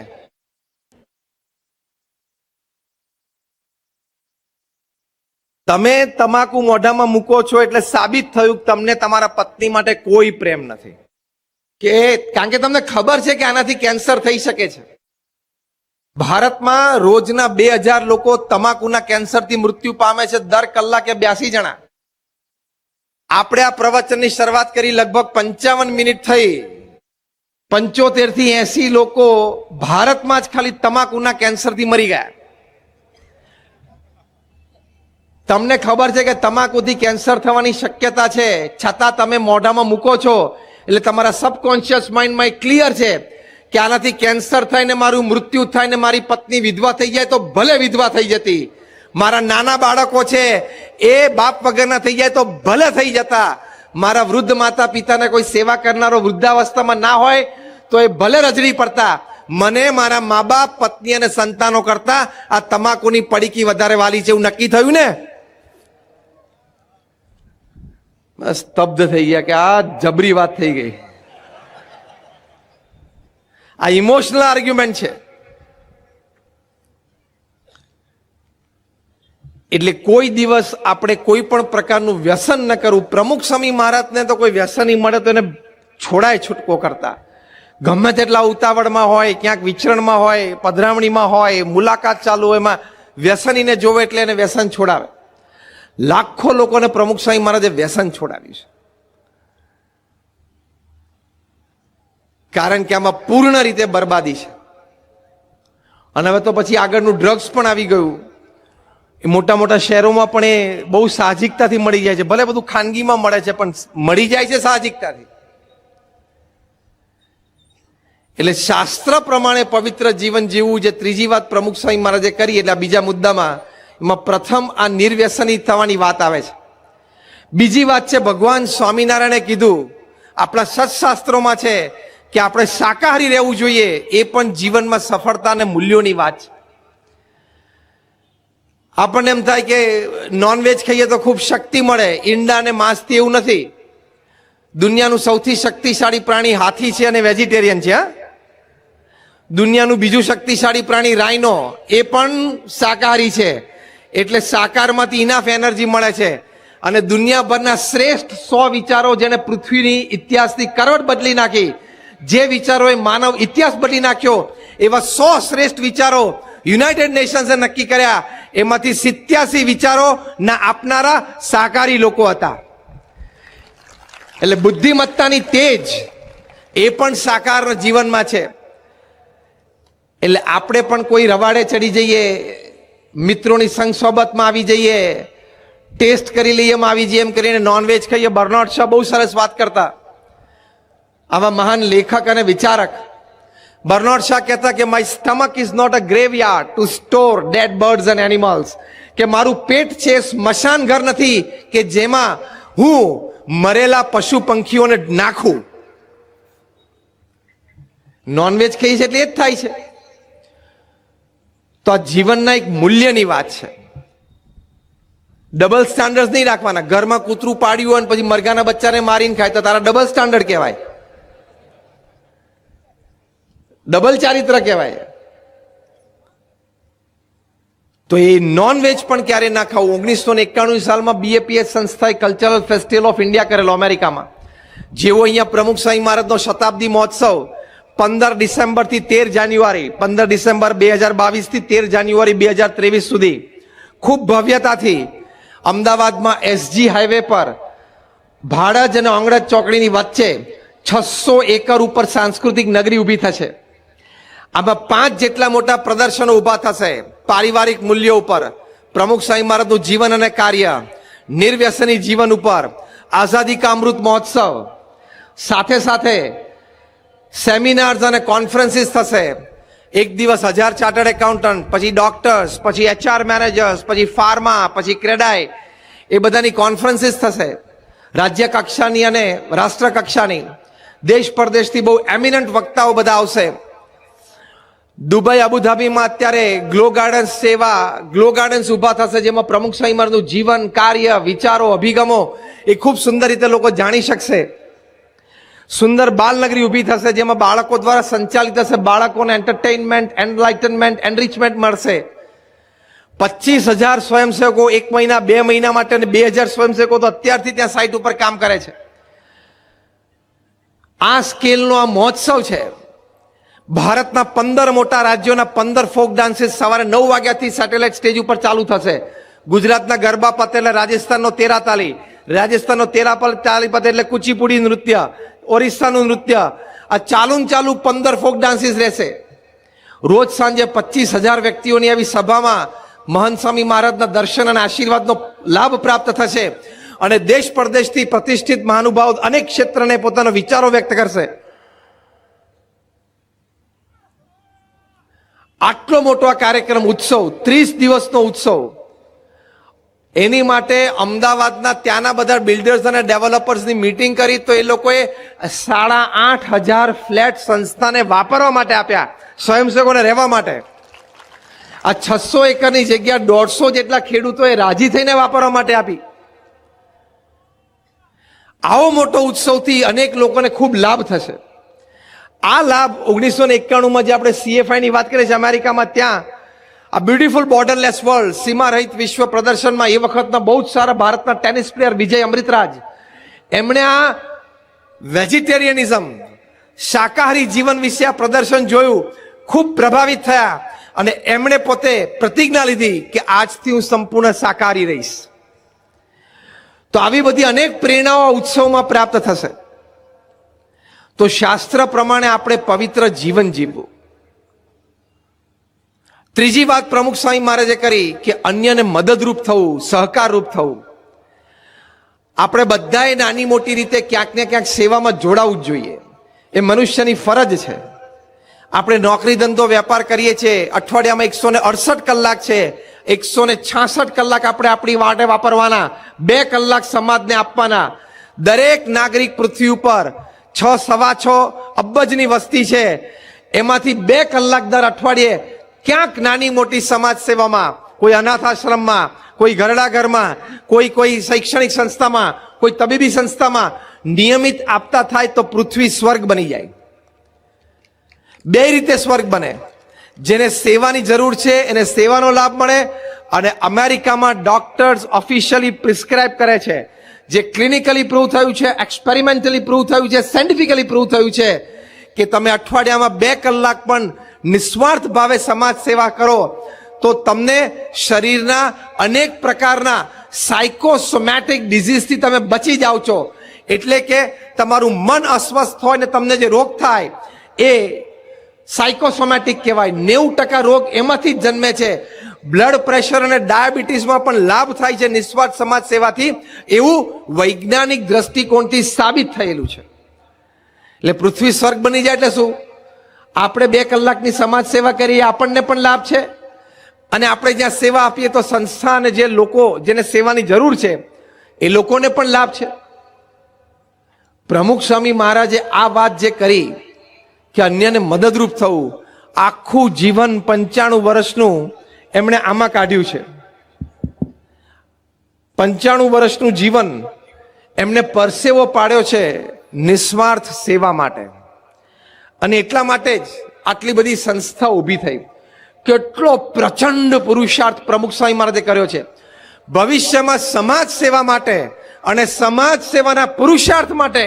તમે તમાકુ મોઢામાં મૂકો છો એટલે સાબિત થયું કે તમને તમારા પત્ની માટે કોઈ પ્રેમ નથી, કે કારણ કે તમને ખબર છે કે આનાથી કેન્સર થઈ શકે છે. ભારતમાં રોજના 2000 લોકો તમાકુના કેન્સરથી મૃત્યુ પામે છે, દર કલાકે 82 જણા. આપણે આ પ્રવચનની શરૂઆત કરી લગભગ 55 મિનિટ થઈ, 75 થી 80 લોકો ભારતમાં જ ખાલી તમાકુના કેન્સરથી મરી ગયા. તમને ખબર છે કે તમાકુથી કેન્સર થવાની શક્યતા છે, છતાં તમે મોઢામાં મૂકો છો એટલે તમારા સબકોન્શિયસ માઇન્ડમાં એ ક્લિયર છે કે આનાથી કેન્સર થઈને મારું મૃત્યુ થાય ને મારી પત્ની વિધવા થઈ જાય તો ભલે વિધવા થઈ જતી, મારા નાના બાળકો છે એ બાપ વગરના થઈ જાય તો ભલે થઈ જતા, મારા વૃદ્ધ માતા પિતાને કોઈ સેવા કરનારો વૃદ્ધાવસ્થામાં ના હોય તો એ ભલે રજડી પડતા. મને મારા મા બાપ, પત્ની અને સંતાનો કરતા આ તમાકુની પડીકી વધારે વાલી છે, એવું નક્કી થયું ને. સ્તબ્ધ થઈ ગયા કે આ જબરી વાત થઈ ગઈ. આ ઇમોશનલ આર્ગ્યુમેન્ટ છે. એટલે કોઈ દિવસ આપણે કોઈ પણ પ્રકારનું વ્યસન ન કરવું. પ્રમુખ સ્વામી મહારાજને તો કોઈ વ્યસની મળે તો એને છોડાય છૂટકો કરતા. ગમે તેટલા ઉતાવળમાં હોય, ક્યાંક વિચરણમાં હોય, પધરામણીમાં હોય, મુલાકાત ચાલુ હોય, એમાં વ્યસનીને જોવે એટલે એને વ્યસન છોડાવે. લાખો લોકોને પ્રમુખ સ્વામી મહારાજે વ્યસન છોડાવ્યું છે, કારણ કે આમાં પૂર્ણ રીતે બરબાદી છે. અને હવે તો પછી આગળનું ડ્રગ્સ પણ આવી ગયું. એ મોટા મોટા શહેરોમાં પણ એ બહુ સાહજિકતાથી મળી જાય છે. ભલે બધું ખાનગીમાં મળે છે પણ મળી જાય છે સાહજિકતાથી. એટલે શાસ્ત્ર પ્રમાણે પવિત્ર જીવન જીવવું, જે ત્રીજી વાત પ્રમુખ સ્વામી મહારાજે કરી, એટલે આ બીજા મુદ્દામાં એમાં પ્રથમ આ નિર્વ્યસની થવાની વાત આવે છે. બીજી વાત છે, ભગવાન સ્વામિનારાયણે કીધું, આપણા સત્શાસ્ત્રોમાં છે કે આપણે શાકાહારી રહેવું જોઈએ. એ પણ જીવનમાં સફળતા અને મૂલ્યોની વાત છે. આપણને એમ થાય કે નોનવેજ ખાઈએ તો ખૂબ શક્તિ મળે, ઈંડા અને માંસથી એવું નથી. દુનિયાનું સૌથી શક્તિશાળી પ્રાણી હાથી છે અને વેજીટેરિયન છે. દુનિયાનું બીજું શક્તિશાળી પ્રાણી રાઇનો, એ પણ શાકાહારી છે. એટલે સાકારમાંથી ઇનાફ એનર્જી મળે છે અને દુનિયાભરના શ્રેષ્ઠ 100 વિચારો જેને પૃથ્વીની ઇતિહાસની કરોડ બદલી નાખી, જે વિચારોએ માનવ ઇતિહાસ બદલી નાખ્યો, એવા 100 શ્રેષ્ઠ વિચારો યુનાઇટેડ નેશન્સે નક્કી કર્યા. એમાંથી 87 વિચારો ના આપનારા સાકારી લોકો હતા. એટલે બુદ્ધિમત્તાની તેજ એ પણ સાકાર જીવનમાં છે. એટલે આપણે પણ કોઈ રવાડે ચડી જઈએ, મિત્રોની સંગ સોબતમાં આવી જઈએ, ટેસ્ટ કરી લઈએ આવી જઈએ એમ કરીને નોનવેજ ખાઈએ. બર્નાર્ડ શા બહુ સરસ વાત કરતા, આવા મહાન લેખક અને વિચારક. બર્નાર્ડ શા કહેતા કે my stomach is not a graveyard to store dead birds and animals, કે મારું પેટ છે સ્મશાન ઘર નથી કે જેમાં હું મરેલા પશુ પંખીઓને નાખું. નોનવેજ ખાઈ છે એટલે એ જ થાય છે. તો આ જીવનના એક મૂલ્યની વાત છે. ડબલ સ્ટાન્ડર્ડ નહીં રાખવાના. ઘરમાં કૂતરું પાડ્યું હોય અને પછી મરઘાના બચ્ચાને મારીને ખાય તો તારા ડબલ સ્ટાન્ડર્ડ કહેવાય, ડબલ ચારિત્ર કહેવાય. તો એ નોનવેજ પણ ક્યારે ના ખાવું. 1991 સાલમાં BAPS સંસ્થાએ કલ્ચરલ ફેસ્ટિવલ ઓફ ઇન્ડિયા કરેલો અમેરિકામાં. જેવો અહીંયા પ્રમુખ સ્વામી મહારાજનો શતાબ્દી મહોત્સવ 15 ડિસેમ્બરથી 13 જાન્યુઆરી, 15 ડિસેમ્બર 2022 થી 13 જાન્યુઆરી 2023 સુધી ખૂબ ભવ્યતાથી અમદાવાદમાં SG હાઈવે પર ભાડજ અને અંગળજ ચોકડીની વચ્ચે 600 એકર ઉપર સાંસ્કૃતિક નગરી ઊભી થશે. આમાં 5 જેટલા મોટા પ્રદર્શનો ઊભા થશે પારિવારિક મૂલ્યો ઉપર, પ્રમુખ સ્વામી મહારાજનું જીવન અને કાર્ય, નિર્વ્યસની જીવન ઉપર, આઝાદી કા અમૃત મહોત્સવ, સાથે સાથે સેમિનાર્સ અને કોન્ફરન્સીસ થશે. એક દિવસ 1000 ચાર્ટર્ડ એકાઉન્ટન્ટ, પછી ડોક્ટર્સ, પછી HR મેનેજર્સ, પછી ફાર્મા, પછી ક્રેડાઈ, એ બધાની કોન્ફરન્સીસ થશે. રાજ્ય કક્ષાની અને રાષ્ટ્ર કક્ષાની, દેશ પરદેશથી બહુ એમિનન્ટ વક્તાઓ બધા આવશે. દુબઈ અબુધાબીમાં અત્યારે ગ્લો ગાર્ડન્સ સેવા, ગ્લો ગાર્ડન્સ ઊભા થશે જેમાં પ્રમુખ સ્વામી મહારાજનું જીવન, કાર્ય, વિચારો, અભિગમો એ ખૂબ સુંદર રીતે લોકો જાણી શકશે. સુંદર બાલનગરી ઊભી થશે જેમાં બાળકો દ્વારા સંચાલિત હશે. બાળકોને એન્ટરટેઇનમેન્ટ, એનલાઇટનમેન્ટ, એનરિચમેન્ટ મળશે. 25,000 સ્વયંસેવકો 1 મહિના 2 મહિના માટે અને 2,000 સ્વયંસેવકો તો અત્યારથી ત્યાં સાઇટ ઉપર કામ કરે છે. આ સ્કેલનો આ મહોત્સવ છે. ભારતના 15 મોટા રાજ્યોના 15 ફોક ડાન્સીસ સવારે 9 વાગ્યાથી સેટેલાઇટ સ્ટેજ ઉપર ચાલુ થશે. ગુજરાતના ગરબા પતે એટલે રાજસ્થાનનો તેરા તાલી, રાજસ્થાનનો તેરા તાલી પતે એટલે કુચીપુડી નૃત્ય, ઓરિસ્સાનું નૃત્ય, આ ચાલુ 15 ફોક ડાન્સીસ રહેશે. રોજ સાંજે 25,000 વ્યક્તિઓની આવી સભામાં મહંત સ્વામી મહારાજના દર્શન અને આશીર્વાદનો લાભ પ્રાપ્ત થશે અને દેશ પરદેશથી પ્રતિષ્ઠિત મહાનુભાવો અનેક ક્ષેત્રને પોતાના વિચારો વ્યક્ત કરશે. આટલો મોટો આ કાર્યક્રમ, ઉત્સવ, 30 દિવસનો ઉત્સવ, એની માટે અમદાવાદના ત્યાંના બધા બિલ્ડર્સ અને ડેવલપર્સની મીટિંગ કરી તો એ લોકોએ 8,500 ફ્લેટ સંસ્થાને વાપરવા માટે આપ્યા, સ્વયંસેવકોને રહેવા માટે. આ 600 એકરની જગ્યા 150 જેટલા ખેડૂતોએ રાજી થઈને વાપરવા માટે આપી. આવો મોટો ઉત્સવથી અનેક લોકોને ખૂબ લાભ થશે. આ લાભ 1991માં જે આપણે CFI ની વાત કરીએ છીએ અમેરિકામાં, ત્યાં આ બ્યુટીફુલ બોર્ડરલેસ વર્લ્ડ, સીમા રહિત વિશ્વ પ્રદર્શનમાં એ વખતના બહુ જ સારા ભારતના ટેનિસ પ્લેયર વિજય અમૃતરાજ, એમણે આ વેજીટેરિયનિઝમ, શાકાહારી જીવન વિશે આ પ્રદર્શન જોયું, ખૂબ પ્રભાવિત થયા અને એમણે પોતે પ્રતિજ્ઞા લીધી કે આજથી હું સંપૂર્ણ શાકાહારી રહીશ. તો આવી બધી અનેક પ્રેરણાઓ ઉત્સવમાં પ્રાપ્ત થશે. તો શાસ્ત્ર પ્રમાણે આપણે પવિત્ર જીવન જીવવું. ત્રીજી વાત પ્રમુખ સ્વામી મહારાજે કરી કે અન્યને મદદરૂપ થવું, સહકારરૂપ થવું. આપણે બધાએ નાની મોટી રીતે ક્યાંક ને ક્યાંક સેવામાં જોડાવું જ જોઈએ. એ મનુષ્યની ફરજ છે. આપણે નોકરી ધંધો વેપાર કરીએ છીએ, અઠવાડિયામાં 168 કલાક છે, 166 કલાક આપણે આપણી માટે વાપરવાના, 2 કલાક સમાજને આપવાના. દરેક નાગરિક પૃથ્વી ઉપર 6.25 અબજની વસ્તી છે, એમાંથી 2 કલાક દર અઠવાડિયે ક્યાંક નાની મોટી સમાજ સેવામાં, કોઈ અનાથ આશ્રમમાં, કોઈ ઘરડા ઘરમાં, કોઈ શૈક્ષણિક સંસ્થામાં, કોઈ તબીબી સંસ્થામાં નિયમિત આપતા થાય તો પૃથ્વી સ્વર્ગ બની જાય. 2 રીતે સ્વર્ગ બને. જેને સેવાની જરૂર છે એને સેવાનો લાભ મળે, અને અમેરિકામાં ડોક્ટર્સ ઓફિશિયલી પ્રિસ્ક્રાઇબ કરે છે, જે ક્લિનિકલી પ્રૂવ થયું છે, એક્સપેરિમેન્ટલી પ્રૂવ થયું છે, સાયન્ટિફિકલી પ્રૂવ થયું છે કે તમે અઠવાડિયામાં 2 કલાક પણ નિસ્વાર્થ ભાવે સમાજ સેવા કરો તો તમને શરીરના અનેક પ્રકારના સાયકોસોમેટિક ડિઝીઝથી તમે બચી જાઓ છો. એટલે કે તમારું મન અસ્વસ્થ હોય ને તમને જે રોગ થાય એ સાયકોસોમેટિક કહેવાય. 90% રોગ એમાંથી જ જન્મે છે. બ્લડ પ્રેશર અને ડાયાબિટીસમાં પણ લાભ થાય છે નિસ્વાર્થ સમાજ સેવાથી, એવું વૈજ્ઞાનિક દ્રષ્ટિકોણથી સાબિત થયેલું છે. એટલે પૃથ્વી સ્વર્ગ બની જાય એટલે શું? આપણે 2 કલાકની સમાજ સેવા કરીએ આપણને પણ લાભ છે, અને આપણે જ્યાં સેવા આપીએ તો સંસ્થા અને જે લોકો જેને સેવાની જરૂર છે એ લોકોને પણ લાભ છે. પ્રમુખ સ્વામી મહારાજે આ વાત જે કરી કે અન્યને મદદરૂપ થવું, આખું જીવન 95 વર્ષનું એમણે આમાં કાઢ્યું છે. 95 વર્ષનું જીવન એમને પરસેવો પાડ્યો છે નિસ્વાર્થ સેવા માટે, અને એટલા માટે જ આટલી બધી સંસ્થા ઊભી થઈ. કેટલો પ્રચંડ પુરુષાર્થ પ્રમુખ સ્વામી મહારાજે કર્યો છે. ભવિષ્યમાં સમાજ સેવા માટે અને સમાજ સેવાના પુરુષાર્થ માટે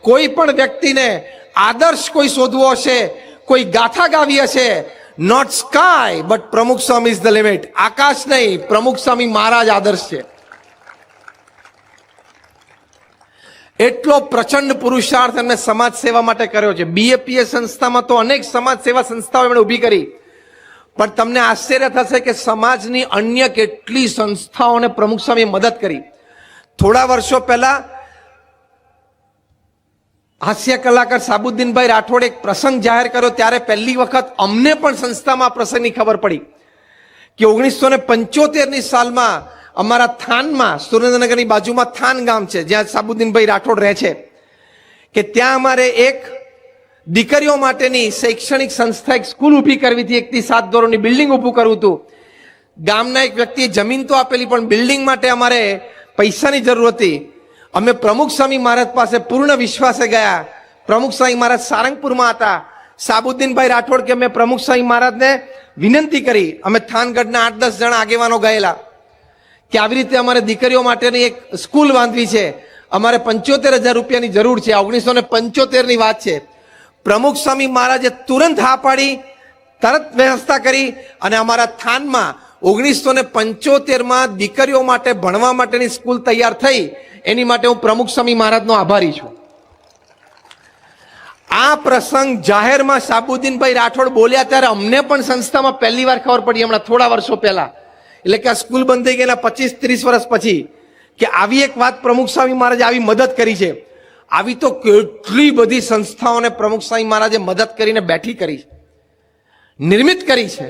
કોઈ પણ વ્યક્તિને આદર્શ કોઈ શોધવો હશે, કોઈ ગાથા ગાવી હશે, નોટ સ્કાય બટ પ્રમુખ સ્વામી ઇઝ ધ લિમિટ. આકાશ નહીં, પ્રમુખ સ્વામી મહારાજ આદર્શ છે. એટલો પ્રચંડ પુરુષાર્થ એમને સમાજ સેવા માટે કર્યો છે. બીએપીએસ સંસ્થામાં તો અનેક સમાજ સેવા સંસ્થાઓ એમણે ઊભી કરી, પણ તમને આશ્ચર્ય થશે કે સમાજની અન્ય કેટલી સંસ્થાઓને પ્રમુખ સ્વામીએ મદદ કરી. થોડા વર્ષો પહેલા હાસ્ય કલાકાર સાબુદ્દીનભાઈ રાઠોડે એક પ્રસંગ જાહેર કર્યો, ત્યારે પહેલી વખત અમને પણ સંસ્થામાં પ્રસંગની ખબર પડી કે 1975ની સાલમાં અમારા થાનમાં, સુરેન્દ્રનગરની બાજુમાં થાન ગામ છે જ્યાં સાબુદ્દીનભાઈ રાઠોડ રહે છે, કે ત્યાં અમારે એક દીકરીઓ માટેની શૈક્ષણિક સંસ્થા, એક સ્કૂલ ઊભી કરવી હતી. 1 થી 7 ધોરણની બિલ્ડિંગ ઊભું કરવું હતું. ગામના એક વ્યક્તિએ જમીન તો આપેલી, પણ બિલ્ડિંગ માટે અમારે પૈસાની જરૂર હતી. અમે પ્રમુખ સ્વામી મહારાજ પાસે પૂર્ણ વિશ્વાસે ગયા. પ્રમુખ સ્વામી મહારાજ સારંગપુરમાં હતા. સાબુદ્દીનભાઈ રાઠોડ કે અમે પ્રમુખ સ્વામી મહારાજને વિનંતી કરી. અમે થાનગઢના 8-10 જણા આગેવાનો ગયેલા કે આવી રીતે અમારે દીકરીઓ માટેની એક સ્કૂલ બાંધવી છે, અમારે 75,000 રૂપિયાની જરૂર છે. 1975ની વાત છે. પ્રમુખ સ્વામી મહારાજે તુરંત હા પાડી, તરત વ્યવસ્થા કરી, અને અમારા થાનમાં 1975માં દીકરીઓ માટે ભણવા માટેની સ્કૂલ તૈયાર થઈ. એની માટે હું પ્રમુખ સ્વામી મહારાજનો આભારી છું. આ પ્રસંગ જાહેરમાં સાબુદ્દીનભાઈ રાઠોડ બોલ્યા ત્યારે અમને પણ સંસ્થામાં પહેલી વાર ખબર પડી, હમણાં થોડા વર્ષો પહેલા, એટલે કે આ સ્કૂલ બંધ થઈ ગયેલા 25-30 વર્ષ પછી, કે આવી એક વાત પ્રમુખ સ્વામી મહારાજે આવી મદદ કરી છે. આવી તો કેટલી બધી સંસ્થાઓને પ્રમુખ સ્વામી મહારાજે મદદ કરીને બેઠી કરી છે, નિર્મિત કરી છે.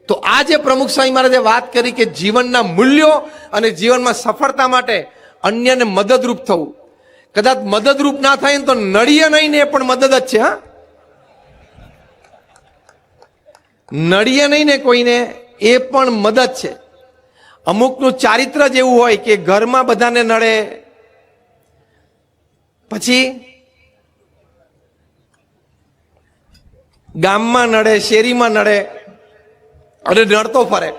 તો આ જે પ્રમુખ સ્વામી મહારાજે વાત કરી કે જીવનના મૂલ્યો અને જીવનમાં સફળતા માટે અન્યને મદદરૂપ થવું, કદાચ મદદરૂપ ના થાય ને તો નડીએ નહીં ને એ પણ મદદ જ છે. હા, નડીએ નહીં ને કોઈને એ પણ મદદ છે. અમુકનું ચારિત્ર જ એવું હોય કે ઘરમાં બધાને નડે, પછી ગામમાં નડે, શેરીમાં નડે, અને નડતો ફરે.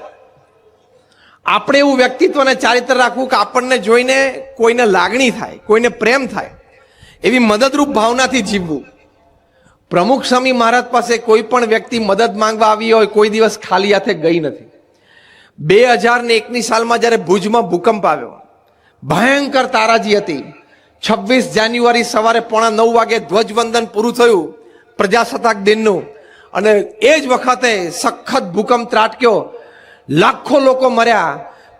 આપણે એવું વ્યક્તિત્વ અને ચારિત્ર રાખવું કે આપણને જોઈને કોઈને લાગણી થાય, કોઈને પ્રેમ થાય, એવી મદદરૂપ ભાવનાથી જીવવું. પ્રમુખ સ્વામી મહારાજ પાસે કોઈ પણ વ્યક્તિ મદદ માંગવા આવી હોય કોઈ દિવસ ખાલી હાથે ગઈ નથી. 2001ની સાલમાં જ્યારે ભુજમાં ભૂકંપ આવ્યો, ભયંકર તારાજી હતી. 26 જાન્યુઆરી સવારે 8:45 વાગે ધ્વજવંદન પૂરું થયું પ્રજાસત્તાક દિનનું, અને એ જ વખતે સખત ભૂકંપ ત્રાટક્યો, લાખો લોકો મર્યા.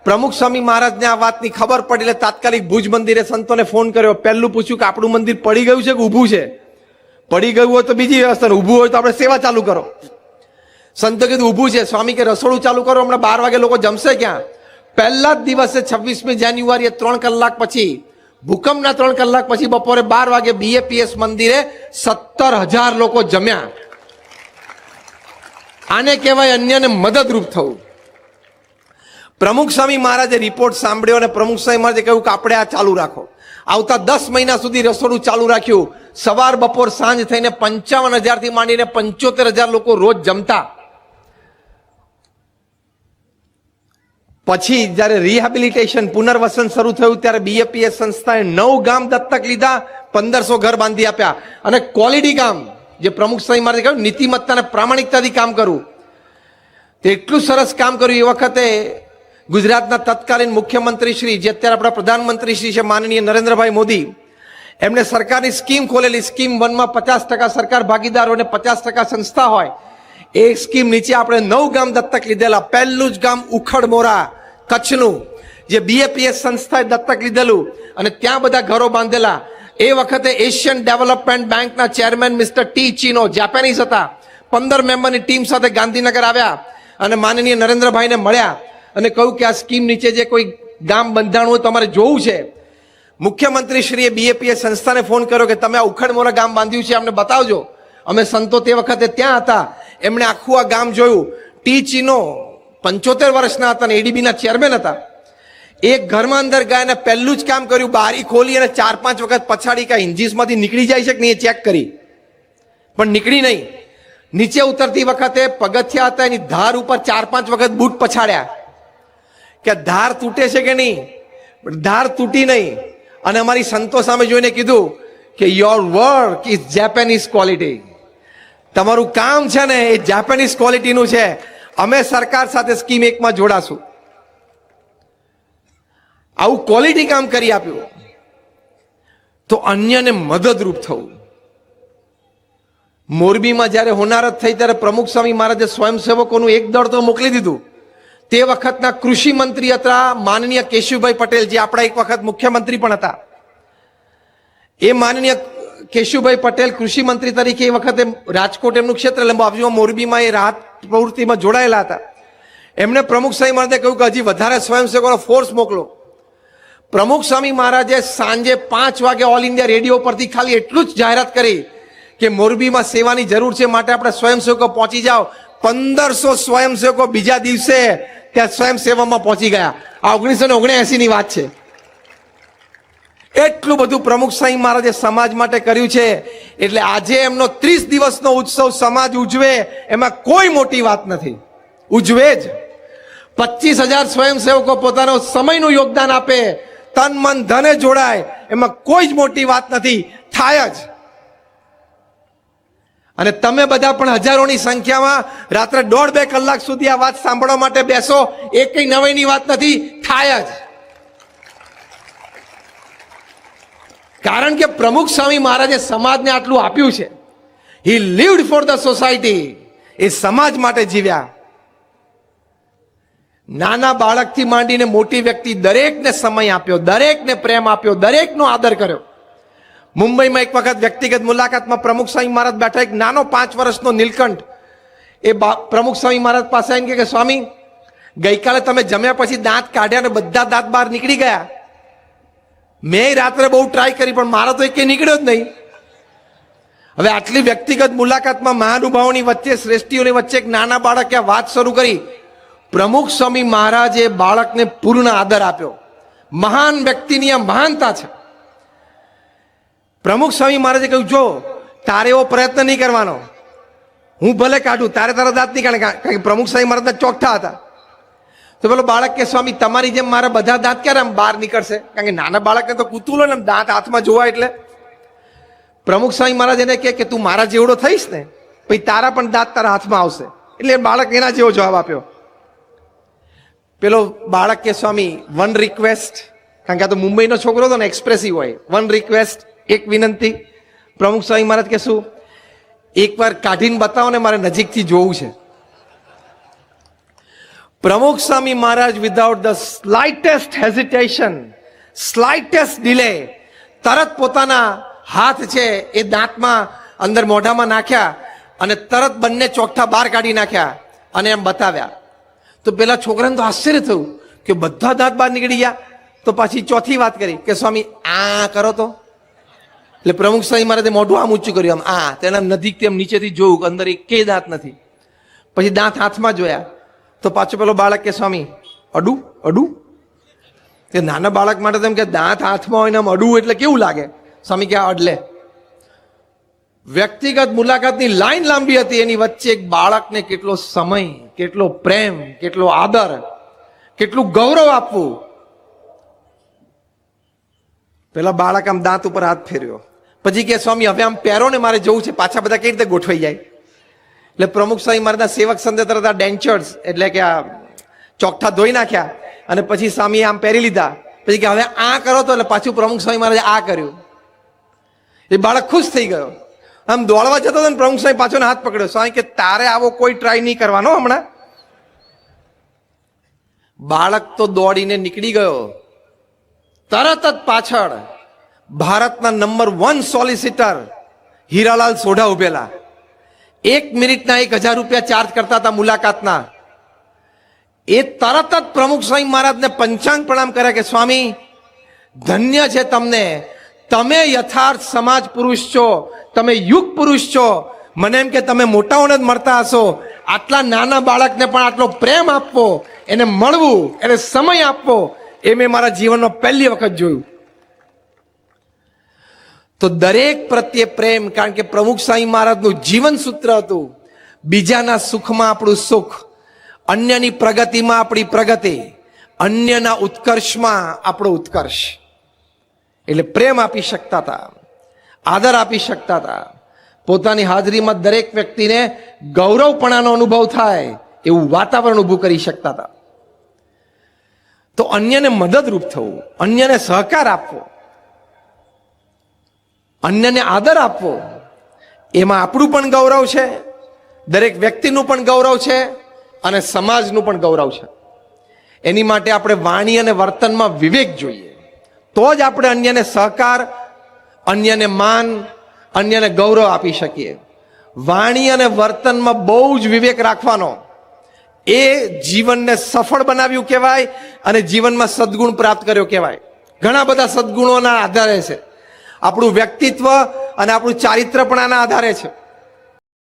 પ્રમુખ સ્વામી મહારાજને આ વાતની ખબર પડી એટલે તાત્કાલિક ભુજ મંદિરે સંતોને ફોન કર્યો. પહેલું પૂછ્યું કે આપણું મંદિર પડી ગયું છે કે ઊભું છે? પડી ગયું હોય તો બીજી વ્યવસ્થા, ઊભું હોય તો આપણે સેવા ચાલુ કરો. સંતો કીધું ઊભું છે. સ્વામી કે રસોડું ચાલુ કરો, હમણાં 12 વાગે લોકો જમશે ક્યાં? પહેલા જ દિવસે 26મી જાન્યુઆરીએ 3 કલાક પછી, ભૂકંપના 3 કલાક પછી બપોરે 12 વાગે બીએપીએસ મંદિરે 17,000 લોકો જમ્યા. આને કહેવાય અન્યને મદદરૂપ થવું. પ્રમુખ સ્વામી મહારાજે રિપોર્ટ સાંભળ્યો અને પ્રમુખ સ્વામી મહારાજે કહ્યું કે આપણે આ ચાલુ રાખો. આવતા 10 મહિના સુધી રસોડું ચાલુ રાખ્યું. સવાર બપોર સાંજ થઈને 55,000 થી માંડીને 75,000 લોકો રોજ જમતા. પછી જ્યારે રિહેબિલિટેશન પુનર્વસન શરૂ થયું ત્યારે બીએપીએસ સંસ્થાએ 9 ગામ દત્તક લીધા, 1500 ઘર બાંધી આપ્યા. અને ક્વોલિટી કામ, જે પ્રમુખ સાહેબ મારે કહ્યું નીતિમત્તા અને પ્રામાણિકતાથી કામ કરવું, તે એટલું સરસ કામ કર્યું. એ વખતે ગુજરાતના તત્કાલીન મુખ્યમંત્રી શ્રી, જે અત્યારે આપણા પ્રધાનમંત્રી શ્રી છે માનનીય નરેન્દ્રભાઈ મોદી, એમણે સરકારની સ્કીમ ખોલેલી. સ્કીમ 1માં 50% સરકાર ભાગીદારો અને 50% સંસ્થા હોય. એ સ્કીમ નીચે આપણે 9 ગામ દત્તક લીધેલા. પહેલું જ ગામ ઉખડમોરા કચ્છનું, જે બીએપીએસ સંસ્થાએ દત્તક લીધેલું અને ત્યાં બધા ઘરો બાંધેલા. એ વખતે એશિયન ડેવલપમેન્ટ બેંકના ચેરમેન મિસ્ટર ટી ચીનો, જાપાનીઝ હતા, 15 મેમ્બરની ટીમ સાથે ગાંધીનગર આવ્યા અને માનનીય નરેન્દ્રભાઈને મળ્યા અને કહ્યું કે આ સ્કીમ નીચે જે કોઈ ગામ બંધાણું હોય તમારે જોવું છે. મુખ્યમંત્રી શ્રીએ બીએપીએસ સંસ્થાને ફોન કર્યો કે તમે આ ઉખડમોરા ગામ બાંધ્યું છે, અમને બતાવજો. અમે સંતો તે વખતે ત્યાં હતા. એમણે આખું આ ગામ જોયું. ટી ચીનો 75 વર્ષના હતા અને એડીબીના ચેરમેન હતા. એક ઘરમાં અંદર ગયા અને પહેલું જ કામ કર્યું, બારી ખોલી અને 4-5 વખત પછાડી કે હિન્જીસમાંથી નીકળી જાય છે કે નહીં એ ચેક કરી, પણ નીકળી નહીં. નીચે ઉતરતી વખતે પગથિયા હતા, એની ધાર ઉપર 4-5 વખત બૂટ પછાડ્યા કે ધાર તૂટે છે કે નહીં. ધાર તૂટી નહીં. અને અમારી સંતો સામે જોઈને કીધું કે યોર વર્ક ઇઝ જેપેનીઝ ક્વોલિટી. તમારું કામ છે ને એ જાપાનીઝ ક્વોલિટીનું છે. અમે સરકાર સાથે સ્કીમ 1માં જોડાશું. આવું ક્વોલિટી કામ કરી આપ્યું તો અન્યને મદદરૂપ થવું. મોરબીમાં જ્યારે હોનારત થઈ ત્યારે પ્રમુખ સ્વામી મહારાજે સ્વયંસેવકોનું એક દળ તો મોકલી દીધું. તે વખતના કૃષિ મંત્રી હતા માનનીય કેશુભાઈ પટેલ, જે આપણા એક વખત મુખ્યમંત્રી પણ હતા. એ માનનીય કેશુભાઈ પટેલ કૃષિ મંત્રી તરીકે એ વખતે રાજકોટ એમનું ક્ષેત્ર લંબાવ્યું, મોરબીમાં એ રાહત પ્રવૃત્તિમાં જોડાયેલા હતા. એમણે પ્રમુખ સ્વામી મહારાજે કહ્યું કે હજી વધારે સ્વયંસેવકોનો ફોર્સ મોકલો. પ્રમુખ સ્વામી મહારાજે સાંજે 5 વાગે ઓલ ઇન્ડિયા રેડિયો પરથી ખાલી એટલું જ જાહેરાત કરી કે મોરબીમાં સેવાની જરૂર છે, માટે આપણે સ્વયંસેવકો પહોંચી જાઓ. 1500 સ્વયંસેવકો બીજા દિવસે ત્યાં સ્વયંસેવામાં પહોંચી ગયા. આ 1979 ની વાત છે. એટલું બધું પ્રમુખ સ્વામી મહારાજે સમાજ માટે કર્યું છે. એટલે આજે એમનો 30 દિવસનો ઉત્સવ સમાજ ઉજવે એમાં કોઈ મોટી વાત નથી, ઉજવે જ. 25,000 સ્વયંસેવકો પોતાનો સમયનું યોગદાન આપે, તન મન ધને જોડાય, એમાં કોઈ જ મોટી વાત નથી, થાય જ. અને તમે બધા પણ હજારોની સંખ્યામાં રાત્રે 1.5-2 કલાક સુધી આ વાત સાંભળવા માટે બેસો, એ કઈ નવાઈની વાત નથી, થાય જ. કારણ કે પ્રમુખ સ્વામી મહારાજે સમાજને આટલું આપ્યું છે. હી લીવ્ડ ફોર ધ સોસાયટી. એ સમાજ માટે જીવ્યા. નાના બાળકથી માંડીને મોટી વ્યક્તિ દરેકને સમય આપ્યો, દરેકને પ્રેમ આપ્યો, દરેકનો આદર કર્યો. મુંબઈમાં એક વખત વ્યક્તિગત મુલાકાતમાં પ્રમુખ સ્વામી મહારાજ બેઠા. એક નાનો 5 વર્ષનો નીલકંઠ એ પ્રમુખ સ્વામી મહારાજ પાસે આવીને કે સ્વામી, ગઈકાલે તમે જમ્યા પછી દાંત કાઢ્યા અને બધા દાંત બહાર નીકળી ગયા. મેં રાત્રે બહુ ટ્રાય કરી પણ મારો તો એક નીકળ્યો જ નહીં. હવે આટલી વ્યક્તિગત મુલાકાતમાં મહાનુભાવોની વચ્ચે, શ્રેષ્ઠીઓની વચ્ચે એક નાના બાળકે વાત શરૂ કરી. પ્રમુખ સ્વામી મહારાજે બાળકને પૂર્ણ આદર આપ્યો. મહાન વ્યક્તિની આ મહાનતા છે. પ્રમુખ સ્વામી મહારાજે કહ્યું, જો તારે એવો પ્રયત્ન નહીં કરવાનો, હું ભલે કાઢું, તારે તારા દાંત નહીં કાઢે. કારણ કે પ્રમુખ સ્વામી મહારાજ ચોખ્ઠા હતા. તો પેલો બાળક કે સ્વામી, તમારી જેમ મારા બધા દાંત ક્યારે આમ બહાર નીકળશે? કારણ કે નાના બાળકને તો કુતૂહલ હોય ને, દાંત હાથમાં જોવા. એટલે પ્રમુખ સ્વામી મહારાજ એને કે તું મારા જેવડો થઈશ ને પછી તારા પણ દાંત તારા હાથમાં આવશે. એટલે બાળક એના જેવો જવાબ આપ્યો. પેલો બાળક કે સ્વામી, વન રિક્વેસ્ટ. કારણ કે આ તો મુંબઈનો છોકરો હતો ને, એક્સપ્રેસિવ હોય. વન રિક્વેસ્ટ, એક વિનંતી. પ્રમુખ સ્વામી મહારાજ કે શું? એકવાર કાઢીને બતાવો ને, મારે નજીકથી જોવું છે. પ્રમુખ Swami Maharaj without the સ્લાઇટેસ્ટ hesitation, સ્લાઇટેસ્ટ delay, તરત પોતાના હાથ છે એ દાંતમાં અંદર મોઢામાં નાખ્યા અને તરત બંને ચોકઠા બહાર કાઢી નાખ્યા અને એમ બતાવ્યા. તો પેલા છોકરાને તો આશ્ચર્ય થયું કે બધા દાંત બહાર નીકળી ગયા. તો પાછી ચોથી વાત કરી કે સ્વામી આ કરો તો. એટલે પ્રમુખ સ્વામી મહારાજે મોઢું આમ ઊંચું કર્યું, આમ આ. તેના નજીકથી એમ નીચેથી જોયું કે અંદર એક દાંત નથી. પછી દાંત હાથમાં જોયા તો પાછો પેલો બાળક કે સ્વામી અડું અડું. તે નાના બાળક માટે તેમ કે દાંત હાથમાં હોય ને આમ અડું એટલે કેવું લાગે? સ્વામી કે અડલે. વ્યક્તિગત મુલાકાતની લાઈન લાંબી હતી, એની વચ્ચે એક બાળકને કેટલો સમય, કેટલો પ્રેમ, કેટલો આદર. કેટલું ગૌરવ આપવું. પેલા બાળક આમ દાંત ઉપર હાથ ફેર્યો, પછી કે સ્વામી હવે આમ પહેરો ને મારે જવું છે, પાછા બધા કઈ રીતે ગોઠવાઈ જાય. એટલે પ્રમુખ સ્વામી મહારાજના સેવક સંતે તરત આ ડેન્ચર્સ એટલે કે આ ચોકઠા ધોઈ નાખ્યા અને પછી સ્વામી આમ પહેરી લીધા. પછી કે હવે આ કરો તો, એટલે પાછું પ્રમુખ સ્વામી મહારાજે આ કર્યું. એ બાળક ખુશ થઈ ગયો, આમ દોડવા જતો હતો ને પ્રમુખ સ્વામી પાછો હાથ પકડ્યો. સ્વામી કે તારે આવો કોઈ ટ્રાય નહીં કરવાનો હમણાં. બાળક તો દોડીને નીકળી ગયો. તરત જ પાછળ ભારતના નંબર 1 સોલિસિટર હીરાલાલ સોઢા ઉભેલા. 1 મિનિટના 1000 રૂપિયા ચાર્જ કરતા હતા મુલાકાતના. એ તરત જ પ્રમુખ સ્વામી મહારાજને પંચાંગ પ્રણામ કર્યા કે સ્વામી ધન્ય છે તમને, તમે યથાર્થ સમાજ પુરુષ છો, તમે યુગ પુરુષ છો. મને એમ કે તમે મોટાઓને જ મળતા હશો, આટલા નાના બાળકને પણ આટલો પ્રેમ આપવો, એને મળવું, એને સમય આપવો, એ મેં મારા જીવનમાં પહેલી વખત જોયું. તો દરેક પ્રત્યે પ્રેમ, કારણ કે પ્રમુખ સ્વામી મહારાજનું જીવન સૂત્ર હતું બીજાના સુખમાં આપણું સુખ, અન્યની પ્રગતિમાં આપણી પ્રગતિ, અન્યના ઉત્કર્ષમાં આપણો ઉત્કર્ષ. એટલે પ્રેમ આપી શકતા હતા, આદર આપી શકતા હતા. પોતાની હાજરીમાં દરેક વ્યક્તિને ગૌરવપણાનો અનુભવ થાય એવું વાતાવરણ ઊભું કરી શકતા હતા. તો અન્યને મદદરૂપ થવું, અન્યને સહકાર આપવો, અન્યને આદર આપવો, એમાં આપણું પણ ગૌરવ છે, દરેક વ્યક્તિનું પણ ગૌરવ છે અને સમાજનું પણ ગૌરવ છે. એની માટે આપણે વાણી અને વર્તનમાં વિવેક જોઈએ, તો જ આપણે અન્યને સહકાર, અન્યને માન, અન્યને ગૌરવ આપી શકીએ. વાણી અને વર્તનમાં બહુ જ વિવેક રાખવાનો, એ જીવનને સફળ બનાવ્યું કહેવાય અને જીવનમાં સદગુણ પ્રાપ્ત કર્યો કહેવાય. ઘણા બધા સદગુણોના આધારે છે આપણું વ્યક્તિત્વ અને આપણું ચારિત્ર પણ આના આધારે છે.